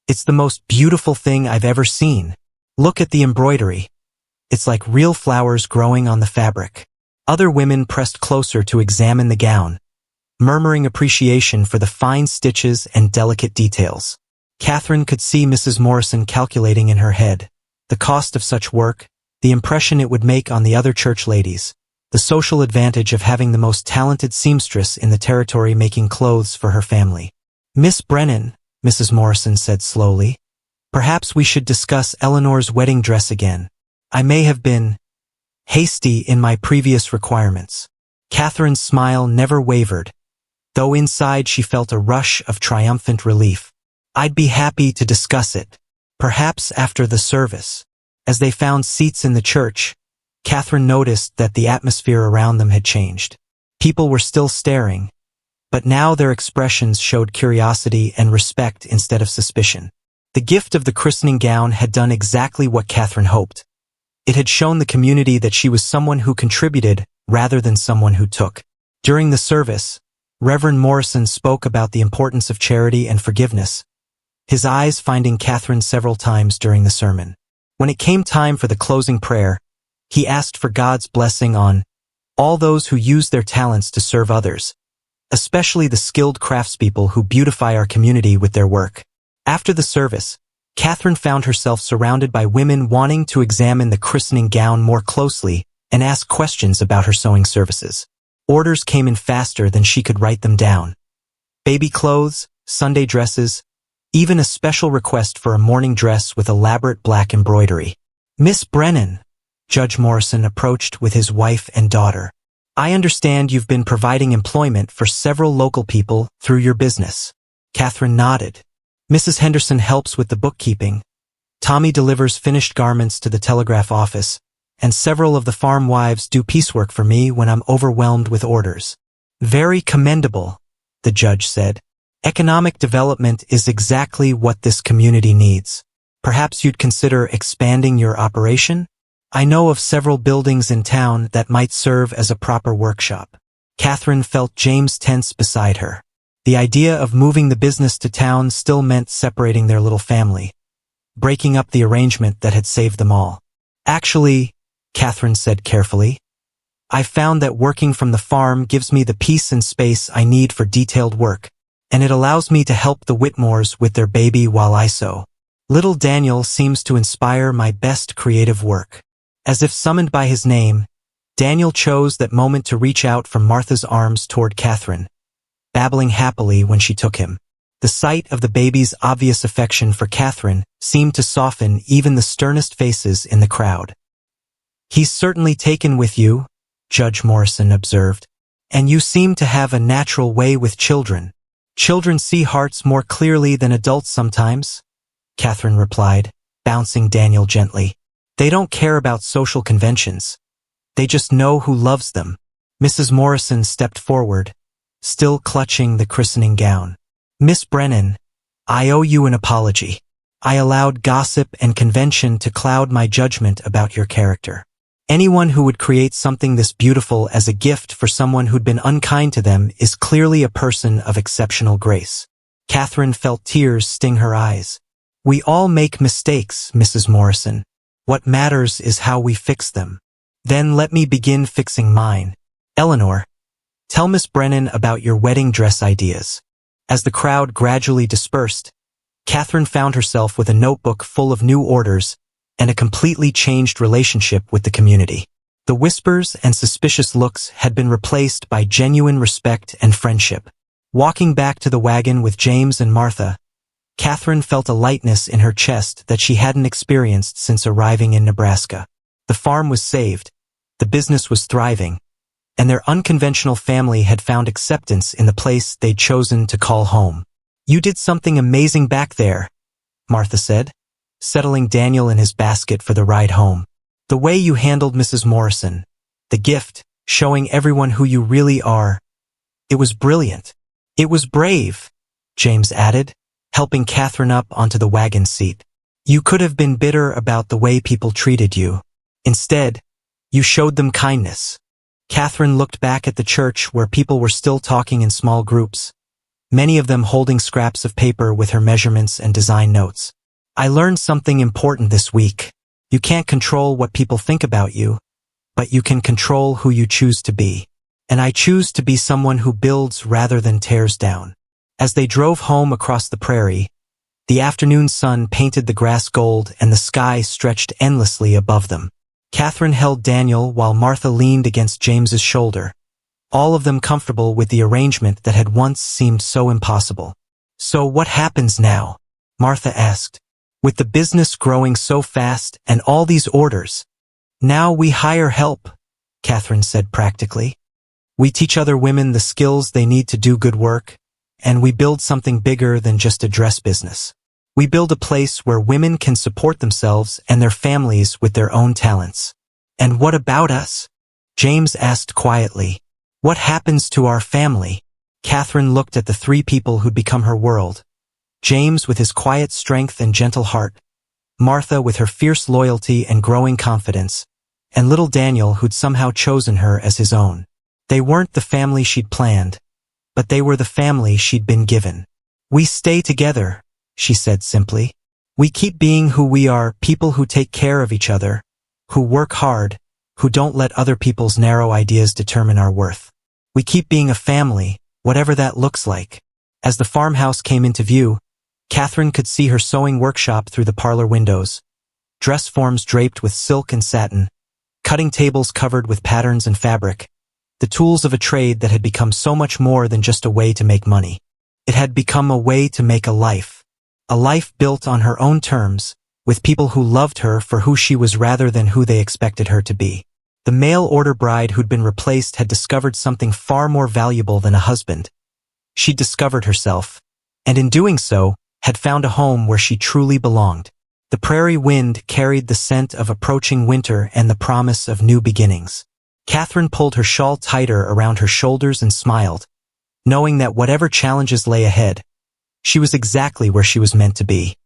it's the most beautiful thing I've ever seen. Look at the embroidery. It's like real flowers growing on the fabric." Other women pressed closer to examine the gown, murmuring appreciation for the fine stitches and delicate details. Catherine could see Mrs. Morrison calculating in her head the cost of such work, the impression it would make on the other church ladies, the social advantage of having the most talented seamstress in the territory making clothes for her family. "Miss Brennan," Mrs. Morrison said slowly, "perhaps we should discuss Eleanor's wedding dress again. I may have been hasty in my previous requirements." Catherine's smile never wavered, though inside she felt a rush of triumphant relief. "I'd be happy to discuss it, perhaps after the service." As they found seats in the church, Catherine noticed that the atmosphere around them had changed. People were still staring, but now their expressions showed curiosity and respect instead of suspicion. The gift of the christening gown had done exactly what Catherine hoped. It had shown the community that she was someone who contributed rather than someone who took. During the service, Reverend Morrison spoke about the importance of charity and forgiveness, his eyes finding Catherine several times during the sermon. When it came time for the closing prayer, he asked for God's blessing on all those who use their talents to serve others, especially the skilled craftspeople who beautify our community with their work. After the service, Catherine found herself surrounded by women wanting to examine the christening gown more closely and ask questions about her sewing services. Orders came in faster than she could write them down. Baby clothes, Sunday dresses, even a special request for a morning dress with elaborate black embroidery. "Miss Brennan," Judge Morrison approached with his wife and daughter. "I understand you've been providing employment for several local people through your business." Catherine nodded. "Mrs. Henderson helps with the bookkeeping. Tommy delivers finished garments to the telegraph office, and several of the farm wives do piecework for me when I'm overwhelmed with orders." "Very commendable," the judge said. "Economic development is exactly what this community needs. Perhaps you'd consider expanding your operation? I know of several buildings in town that might serve as a proper workshop." Catherine felt James tense beside her. The idea of moving the business to town still meant separating their little family, breaking up the arrangement that had saved them all. "Actually," Catherine said carefully, "I've found that working from the farm gives me the peace and space I need for detailed work, and it allows me to help the Whitmores with their baby while I sew. Little Daniel seems to inspire my best creative work." As if summoned by his name, Daniel chose that moment to reach out from Martha's arms toward Catherine, babbling happily when she took him. The sight of the baby's obvious affection for Catherine seemed to soften even the sternest faces in the crowd. "He's certainly taken with you," Judge Morrison observed, "and you seem to have a natural way with children." "Children see hearts more clearly than adults sometimes," Catherine replied, bouncing Daniel gently. "They don't care about social conventions. They just know who loves them." Mrs. Morrison stepped forward, still clutching the christening gown. "Miss Brennan, I owe you an apology. I allowed gossip and convention to cloud my judgment about your character. Anyone who would create something this beautiful as a gift for someone who'd been unkind to them is clearly a person of exceptional grace." Catherine felt tears sting her eyes. "We all make mistakes, Mrs. Morrison. What matters is how we fix them." "Then let me begin fixing mine. Eleanor, tell Miss Brennan about your wedding dress ideas." As the crowd gradually dispersed, Catherine found herself with a notebook full of new orders and a completely changed relationship with the community. The whispers and suspicious looks had been replaced by genuine respect and friendship. Walking back to the wagon with James and Martha, Catherine felt a lightness in her chest that she hadn't experienced since arriving in Nebraska. The farm was saved, the business was thriving, and their unconventional family had found acceptance in the place they'd chosen to call home. "You did something amazing back there," Martha said, settling Daniel in his basket for the ride home. "The way you handled Mrs. Morrison, the gift, showing everyone who you really are. It was brilliant." "It was brave," James added, helping Catherine up onto the wagon seat. "You could have been bitter about the way people treated you. Instead, you showed them kindness." Catherine looked back at the church where people were still talking in small groups, many of them holding scraps of paper with her measurements and design notes. "I learned something important this week. You can't control what people think about you, but you can control who you choose to be. And I choose to be someone who builds rather than tears down." As they drove home across the prairie, the afternoon sun painted the grass gold and the sky stretched endlessly above them. Catherine held Daniel while Martha leaned against James's shoulder, all of them comfortable with the arrangement that had once seemed so impossible. "So what happens now?" Martha asked. "With the business growing so fast and all these orders." "Now we hire help," Catherine said practically. "We teach other women the skills they need to do good work, and we build something bigger than just a dress business. We build a place where women can support themselves and their families with their own talents." "And what about us?" James asked quietly. "What happens to our family?" Catherine looked at the three people who'd become her world. James with his quiet strength and gentle heart, Martha with her fierce loyalty and growing confidence, and little Daniel who'd somehow chosen her as his own. They weren't the family she'd planned, but they were the family she'd been given. "We stay together," she said simply. "We keep being who we are, people who take care of each other, who work hard, who don't let other people's narrow ideas determine our worth. We keep being a family, whatever that looks like." As the farmhouse came into view, Catherine could see her sewing workshop through the parlor windows, dress forms draped with silk and satin, cutting tables covered with patterns and fabric, the tools of a trade that had become so much more than just a way to make money. It had become a way to make a life built on her own terms, with people who loved her for who she was rather than who they expected her to be. The mail-order bride who'd been replaced had discovered something far more valuable than a husband. She'd discovered herself, and in doing so, had found a home where she truly belonged. The prairie wind carried the scent of approaching winter and the promise of new beginnings. Catherine pulled her shawl tighter around her shoulders and smiled, knowing that whatever challenges lay ahead, she was exactly where she was meant to be.